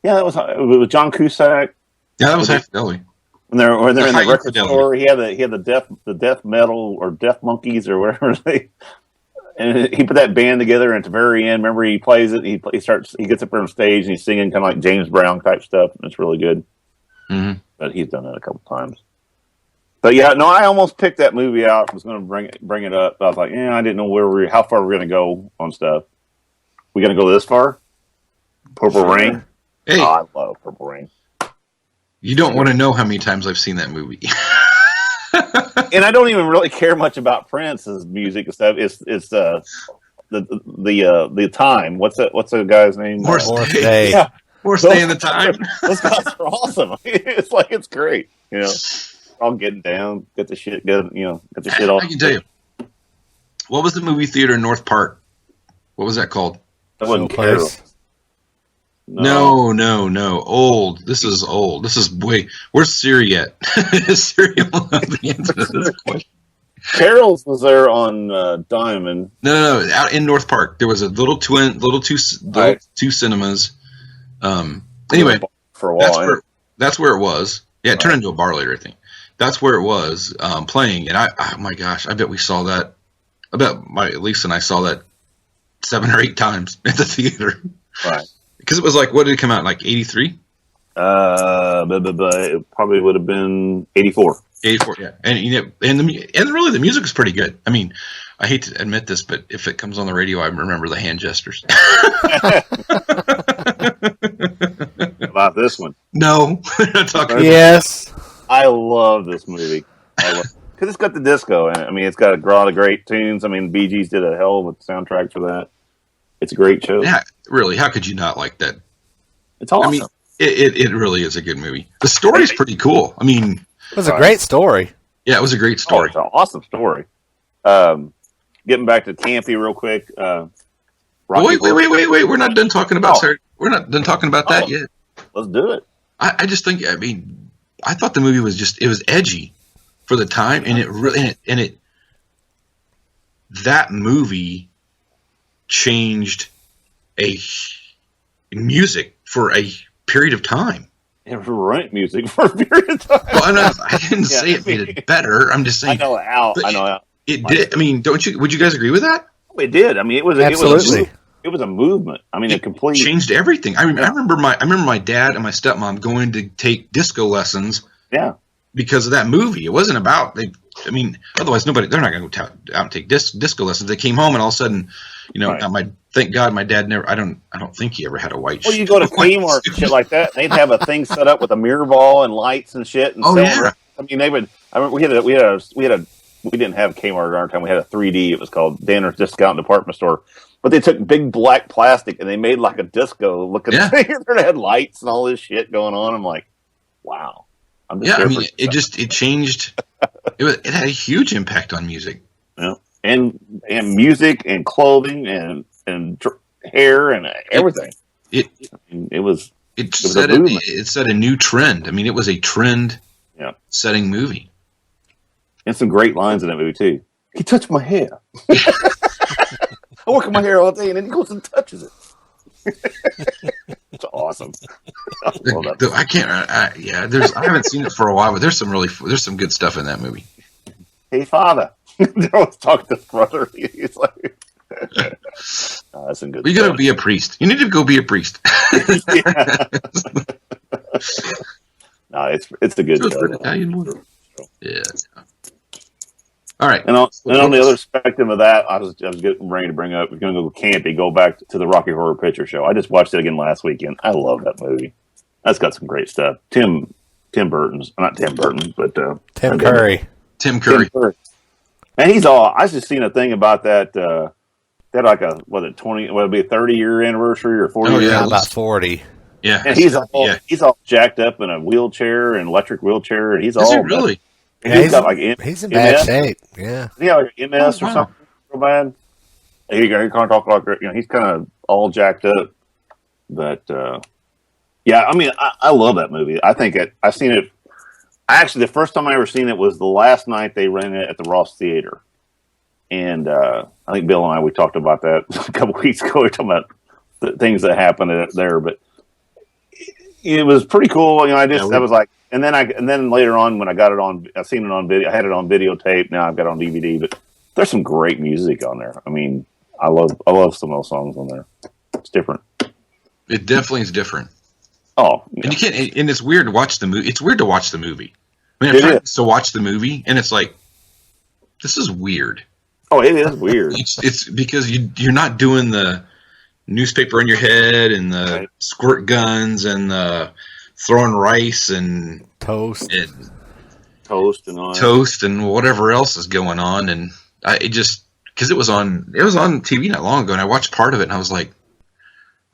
Yeah, it was John Cusack. Yeah, that was High Fidelity. When they're in the record Fidelity. store, he had the death metal or death monkeys or whatever and he put that band together. And at the very end, remember, he plays it. He gets up on stage and he's singing kind of like James Brown type stuff. And it's really good. Mm-hmm. But he's done that a couple times. But yeah, no, I almost picked that movie out. I was going to bring it up. But I was like, I didn't know how far we're going to go on stuff. We going to go this far? Purple Rain. Hey, I love Purple Rain. You don't want to know how many times I've seen that movie. And I don't even really care much about Prince's music and stuff. It's the time. What's the guy's name? Morris Day. Yeah, We're staying the time. Those guys are awesome. It's great. All getting down, get the shit good. Get the shit off. I can tell you. What was the movie theater in North Park? What was that called? That wasn't Showplace. Carol. No. Old. This is old. This is way. Where's Siri at? Siri will have the answer to this question. Carol's was there on Diamond. No. Out in North Park, there was a two cinemas. Anyway, for a while. that's where it was. Yeah, it turned into a bar later, I think. That's where it was playing, and oh my gosh, I bet we saw that. I bet Lisa and I saw that 7 or 8 times at the theater. Right. Because it was like, what did it come out, like 83? It probably would have been 84. 84, yeah. And really the music is pretty good. I mean, I hate to admit this, but if it comes on the radio, I remember the hand gestures. About this one. No, we're not talking about Yes. I love this movie. Because it's got the disco in it. I mean, it's got a lot of great tunes. I mean, Bee Gees did a hell of a soundtrack for that. It's a great show. Yeah, really, how could you not like that? It's awesome. I mean, it really is a good movie. The story's pretty cool. I mean, It was a great story. yeah, it was a great story. It's an awesome story. Getting back to Campy real quick. Wait. We're not done talking about We're not done talking about that yet. Let's do it. I just think, I mean, I thought the movie was it was edgy for the time, and that movie changed music for a period of time. It was music for a period of time. Well, I didn't say it made it better. I'm just saying. I know how. It did. I mean, would you guys agree with that? It did. I mean, it was Absolutely. it was a movement. I mean, a complete changed everything. I remember my dad and my stepmom going to take disco lessons. Yeah. Because of that movie. It wasn't about otherwise they're not going to go out and take disco lessons. They came home and all of a sudden, thank God my dad never. I don't think he ever had a white. Well, you go to Kmart and shit like that. They'd have a thing set up with a mirror ball and lights and shit. And yeah. I mean, they would. I remember we didn't have Kmart at our time. We had a 3D. It was called Danner's Discount Department Store. But they took big black plastic and they made like a disco looking thing. It had lights and all this shit going on. I'm like, wow. It changed. It had a huge impact on music. Yeah, and music and clothing and hair and everything. It set a new trend. I mean, it was a trend Yeah. setting movie. And some great lines in that movie too. He touched my hair. I work on my hair all day, and then he goes and touches it. It's awesome. I love that. I can't. I haven't seen it for a while, but there's some good stuff in that movie. Hey, father. They always talk to his brother. He's like, that's some good. You got to be a priest. You need to go be a priest. Yeah. No, it's a good show. Italian. Yeah. All right. And on the other spectrum of that, I was getting ready to bring up. We're going to go campy. Go back to the Rocky Horror Picture Show. I just watched it again last weekend. I love that movie. That's got some great stuff. Tim Burton's not Tim Burton, but Tim Curry. Tim Curry. Man, he's all. I just seen a thing about that. They had like a 20? Well, it'd be a 30-year anniversary or 40. Oh, yeah, Yeah, about 40. Yeah. And he's all jacked up in a wheelchair, an electric wheelchair, and he's Is all it really? Yeah, he's got like he's in bad MS. shape. Yeah. Yeah, like MS Oh, or wow. something real bad. He can't talk like he's kind of all jacked up. But yeah, I mean, I love that movie. I think I've seen it. Actually, the first time I ever seen it was the last night they ran it at the Ross Theater, and I think Bill and I we talked about that a couple weeks ago. We were talking about the things that happened there, but it was pretty cool. I was like. And then later on, when I got it on, I've seen it on video. I had it on videotape. Now I've got it on DVD. But there's some great music on there. I mean, I love some of those songs on there. It's different. It definitely is different. Oh, And you can't. And it's weird to watch the movie. It's weird to watch the movie. I mean, It I've tried is. to watch the movie, and it's like, this is weird. Oh, it is weird. It's because you're not doing the newspaper in your head and the Right. squirt guns and the throwing rice and Toast. Toast and all. toast and whatever else is going on, and because it was on TV not long ago, and I watched part of it, and I was like,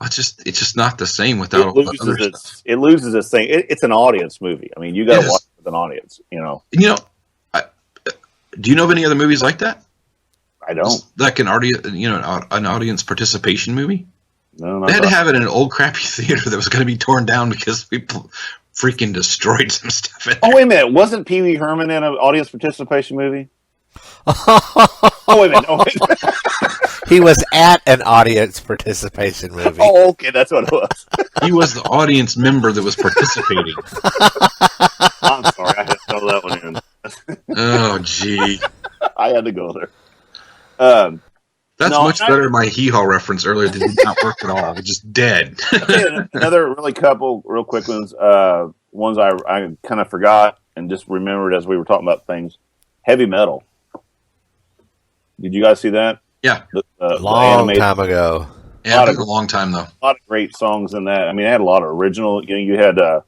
it's just not the same without all the other stuff. It loses its thing. It's an audience movie. I mean, you got to Yes. watch it with an audience. Do you know of any other movies like that? I don't. Like an audience participation movie? No, not They had to that. have it in an old crappy theater that was going to be torn down because people freaking destroyed some stuff in there. Oh, wait a minute. Wasn't Pee Wee Herman in an audience participation movie? Oh, wait a minute. Oh, wait. He was at an audience participation movie. Oh, okay. That's what it was. He was the audience member that was participating. I'm sorry. I had to throw that one in. Oh, gee. I had to go there. That's No, much better than my hee-haw reference earlier that did not work at all. It's just dead. Another really couple real quick ones. Ones I kind of forgot and just remembered as we were talking about things. Heavy Metal. Did you guys see that? Yeah. The Long animated- time ago. Yeah, it took a long time, though. A lot of great songs in that. I mean, it had a lot of original. You had there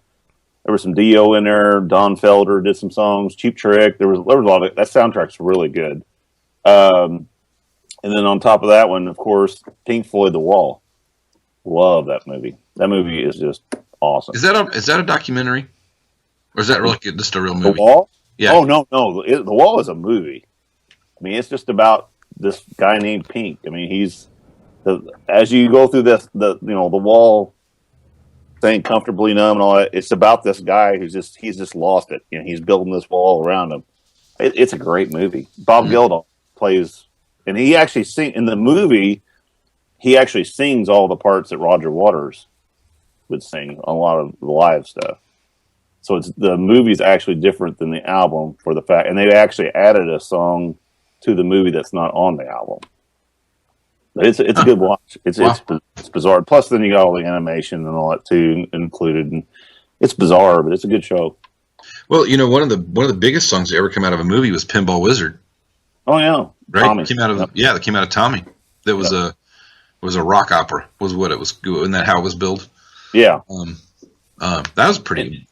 was some Dio in there. Don Felder did some songs. Cheap Trick. There was a lot of that. Soundtrack's really good. And then on top of that one, of course, Pink Floyd, The Wall. Love that movie. That movie is just awesome. Is that a documentary? Or is that really just a real movie? The Wall? Yeah. Oh, no. The Wall is a movie. I mean, it's just about this guy named Pink. I mean, as you go through the Wall thing, Comfortably Numb and all that, it's about this guy he's just lost it. He's building this wall around him. It's a great movie. Bob Geldof plays, and he actually in the movie, he actually sings all the parts that Roger Waters would sing on a lot of the live stuff. So the movie's actually different than the album for the fact, and they actually added a song to the movie that's not on the album. But it's a good watch. It's bizarre. Plus, then you got all the animation and all that too included, and it's bizarre, but it's a good show. Well, one of the biggest songs that ever come out of a movie was Pinball Wizard. Oh yeah, Right? Tommy. That came out of Tommy. That was a rock opera. Was what it was. Isn't that how it was billed? Yeah, That was pretty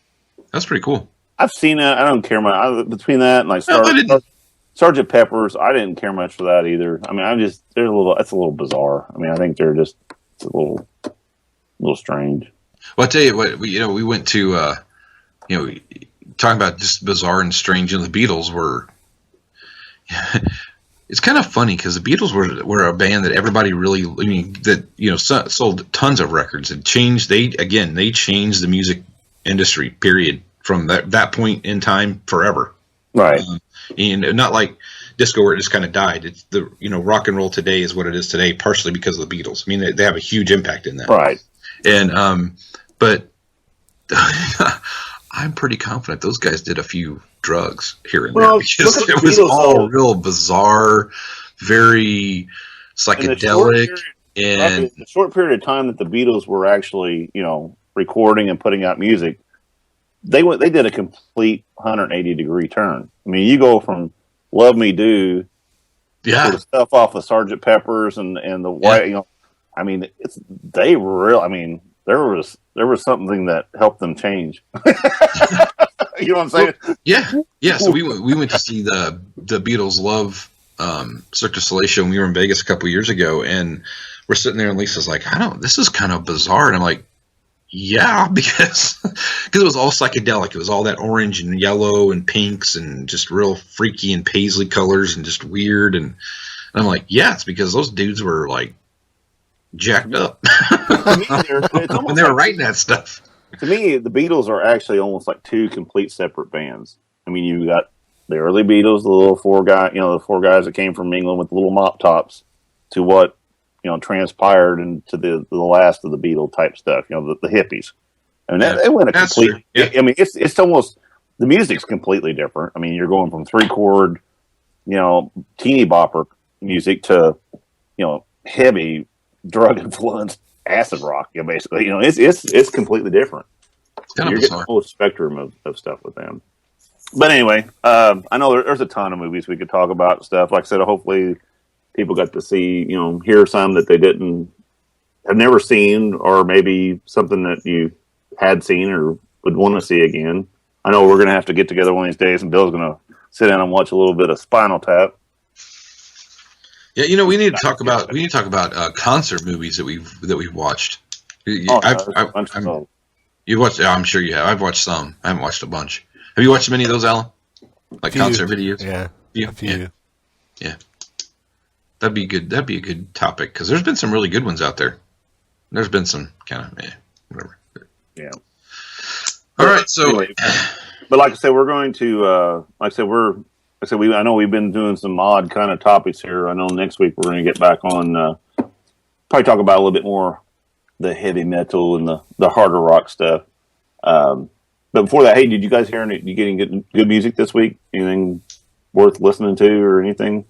cool. I've seen that. I don't care much between that and like No, I didn't. Sergeant Pepper's. I didn't care much for that either. I mean, it's a little bizarre. I mean, I think it's a little strange. Well, I tell you what, we went to, talking about just bizarre and strange. The Beatles were. It's kind of funny because the Beatles were a band that everybody really, sold tons of records and changed. They changed the music industry. Period. from that point in time forever. Right. And not like disco where it just kind of died. It's rock and roll today is what it is today, partially because of the Beatles. I mean, they have a huge impact in that. Right. And but I'm pretty confident those guys did a few drugs here and there because it was all real bizarre, very psychedelic, and the short period of time that the Beatles were actually, recording and putting out music, they did a complete 180-degree turn. I mean, you go from "Love Me Do" to the stuff off of Sgt. Pepper's and the white, I mean, there was something that helped them change. You know what I'm saying? Well, yeah. So we went to see the Beatles Love Cirque du Soleil show when we were in Vegas a couple years ago, and we're sitting there, and Lisa's like, this is kind of bizarre, and I'm like, yeah, because it was all psychedelic. It was all that orange and yellow and pinks and just real freaky and paisley colors and just weird, and I'm like, yeah, it's because those dudes were like jacked up when they were writing that stuff. To me, the Beatles are actually almost like two complete separate bands. I mean, you got the early Beatles, the little four guys that came from England with little mop tops, to what transpired into the last of the Beatle type stuff. The hippies. I mean, it went a complete. Yeah. I mean, it's almost, the music's completely different. I mean, you're going from 3-chord, teeny bopper music to heavy drug influenced acid rock. Basically, it's completely different. Kind of you're getting a whole spectrum of stuff with them. But anyway, I know there's a ton of movies we could talk about and stuff. Like I said, hopefully people got to see, hear some that they have never seen, or maybe something that you had seen or would want to see again. I know we're going to have to get together one of these days, and Bill's going to sit down and watch a little bit of Spinal Tap. Yeah, we need to talk about concert movies that we've watched. You watched? I'm sure you have. I've watched some. I haven't watched a bunch. Have you watched many of those, Alan? Like concert videos? Yeah, a few. Yeah. That'd be good. That'd be a good topic, because there's been some really good ones out there. There's been some kind of whatever. Yeah. All right. So, anyway, but like I said, we're going to I know we've been doing some odd kind of topics here. I know next week we're going to get back on probably talk about a little bit more the heavy metal and the harder rock stuff. But before that, hey, did you guys hear you getting good music this week? Anything worth listening to or anything?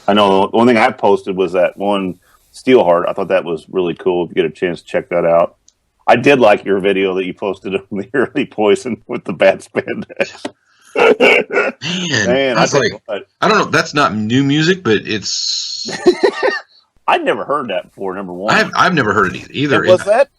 I know the one thing I posted was that one Steelheart. I thought that was really cool. If you get a chance to check that out. I did like your video that you posted of the early Poison with the bad spandex. Man, I was like, I don't know. That's not new music, but it's. I'd never heard that before. Number one, I've never heard it either. Was that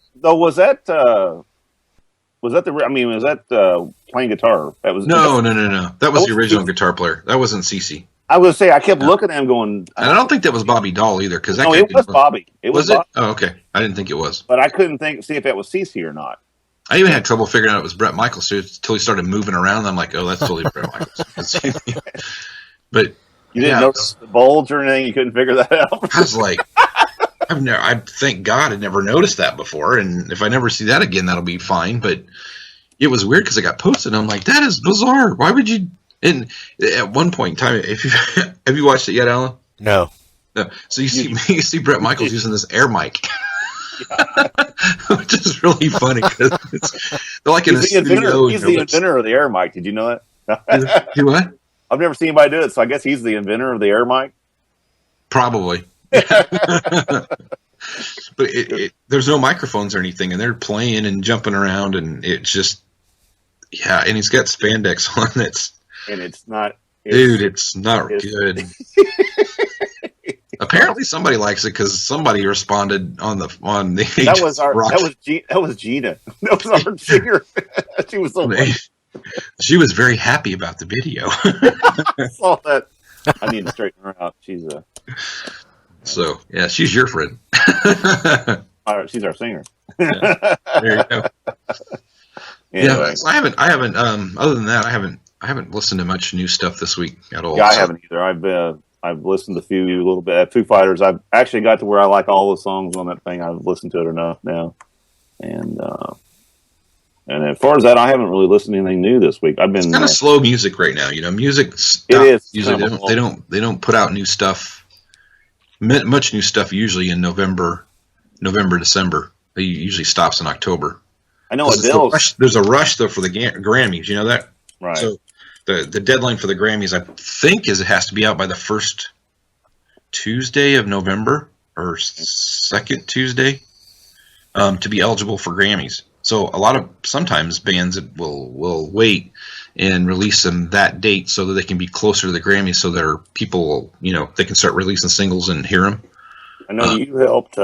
playing guitar? That was no. That was the original guitar player. That wasn't CeCe. I was gonna say, I kept looking at him going. And I don't think that was Bobby Dahl either, because that. No, it was Bobby. Was it? Oh, okay. I didn't think it was. But I couldn't see if that was CeCe or not. I even had trouble figuring out it was Bret Michaels until he started moving around. And I'm like, oh, that's totally Bret Michaels. But you didn't notice the bulge or anything. You couldn't figure that out. I was like, I thank God I never noticed that before, and if I never see that again, that'll be fine. But it was weird because I got posted, and I'm like, that is bizarre. Why would you? And at one point in time, have you watched it yet, Alan? No. So you see Bret Michaels using this air mic. Which is really funny because they're like in a studio. He's the inventor of the air mic. Did you know that? You what? I've never seen anybody do it, so I guess he's the inventor of the air mic. Probably. But there's no microphones or anything, and they're playing and jumping around, and it's just and he's got spandex on it. And it's not, it's not good. Apparently, somebody likes it because somebody responded on the. That was Gina. That was our singer. She was so funny. She was very happy about the video. I saw that. I need to straighten her out. She's a. So yeah, she's your friend. She's our singer. Yeah. There you go. Anyway. Yeah, so I haven't. Other than that, I haven't listened to much new stuff this week at all. Yeah, I haven't either. I've listened to a little bit. Foo Fighters. I've actually got to where I like all the songs on that thing. I've listened to it enough now, and And as far as that, I haven't really listened to anything new this week. I've been It's kind of slow music right now. Music. It is. Usually they don't put out new stuff. Much new stuff usually in November, December. It usually stops in October. I know Adele's. There's a rush though for the Grammys. You know that? Right. So the deadline for the Grammys, I think, is it has to be out by the first Tuesday of November or second Tuesday to be eligible for Grammys. So sometimes bands will wait and release them that date so that they can be closer to the Grammys, so their people, they can start releasing singles and hear them. I know you helped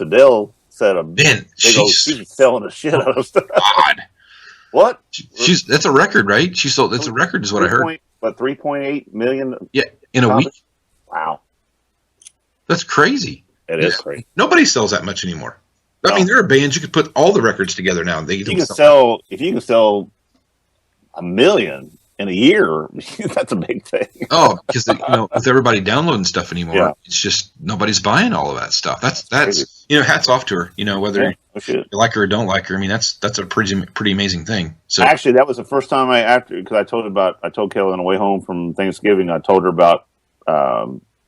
Adele set a man. She's selling the shit out of stuff. God. What? That's a record, right? She sold. That's a record, is what I heard. But 3.8 million. Yeah, in a week. Wow, that's crazy. It is crazy. Nobody sells that much anymore. No. I mean, there are bands you could put all the records together now. If you can sell 1 million in a year, that's a big thing. Oh, because with everybody downloading stuff anymore, It's just nobody's buying all of that stuff. That's hats off to her. Whether you like her or don't like her. I mean, that's a pretty amazing thing. So actually, that was the first time because I told Kelly on the way home from Thanksgiving, I told her about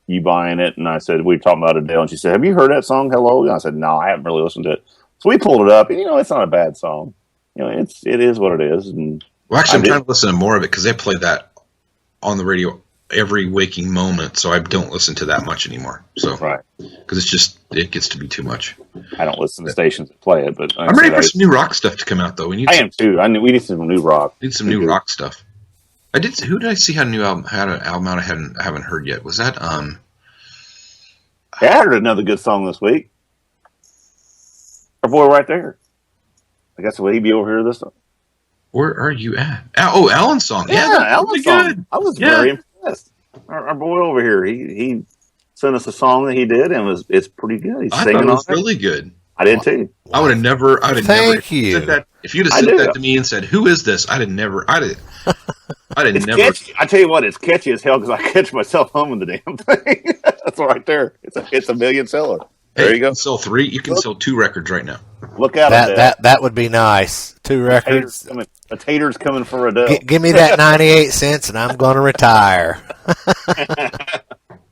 you buying it, and I said we were talking about Adele, and she said, "Have you heard that song, Hello?" And I said, "No, I haven't really listened to it." So we pulled it up, and it's not a bad song. It is what it is. And well, actually, I'm trying to listen to more of it because they play that on the radio every waking moment, so I don't listen to that much anymore. So right, because it gets to be too much. I don't listen to stations that play it, but I'm ready for some new rock stuff to come out, though. I am too. We need some new rock. Need some new rock stuff. Who did I see had a new album? Had an album out I haven't heard yet. Was that I heard another good song this week. Our boy right there. I guess will he be over here this time? Where are you at? Alan's song. Yeah, Alan's song. Good. I was very impressed. Our boy over here, he sent us a song that he did, and it's pretty good. He's singing on it. Really good. I did too. I would have never. Thank you. Said that, if you'd have said that to me and said, "Who is this?" I'd have never. It's catchy. I tell you what, it's catchy as hell because I catch myself humming the damn thing. That's right there. It's a million seller. There you go. You can sell 3. You can sell 2 records right now. Look out! That would be nice. 2 records. A tater's coming for Adele. Give me that 98 cents, and I'm going to retire.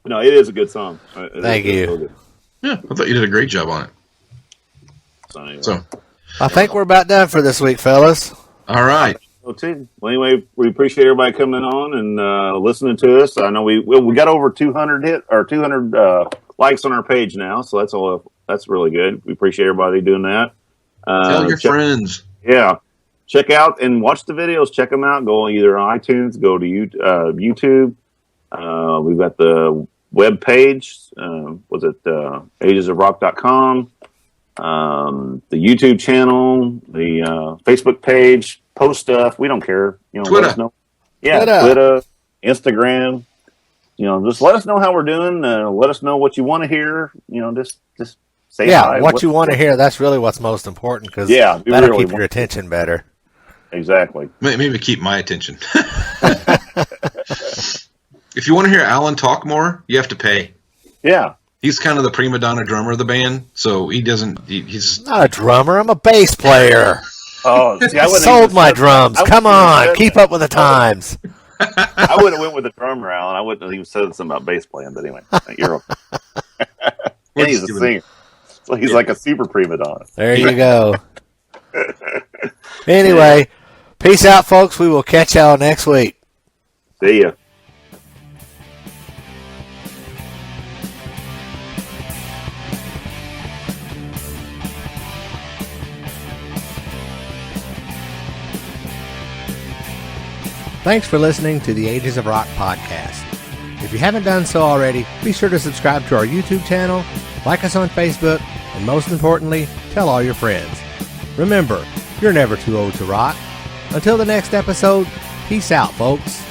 No, it is a good song. Thank you. Yeah, I thought you did a great job on it. So, anyway. So I think we're about done for this week, fellas. All right. Well, anyway, we appreciate everybody coming on and listening to us. I know we got over 200 likes on our page now, so that's really good. We appreciate everybody doing that. Tell your friends. Yeah, check out and watch the videos. Check them out. Go either on iTunes, go to YouTube. We've got the web page. Was it agesofrock.com? The YouTube channel, the Facebook page. Post stuff. We don't care. Twitter. Let us know. Yeah, Twitter, Instagram. Just let us know how we're doing. Let us know what you want to hear. Just say hi. What you want to hear. That's really what's most important because that'll keep your attention better. Exactly. Maybe keep my attention. If you want to hear Alan talk more, you have to pay. Yeah. He's kind of the prima donna drummer of the band, so he doesn't. He's not a drummer. I'm a bass player. Oh, see, I sold my drums. Come on, keep up with the times. I would have went with the drummer, Alan. I wouldn't have even said something about bass playing, but anyway, you're okay. And he's a singer, so he's like a super prima donna. There you go. Anyway, peace out, folks. We will catch y'all next week. See ya. Thanks for listening to the Ages of Rock podcast. If you haven't done so already, be sure to subscribe to our YouTube channel, like us on Facebook, and most importantly, tell all your friends. Remember, you're never too old to rock. Until the next episode, peace out, folks.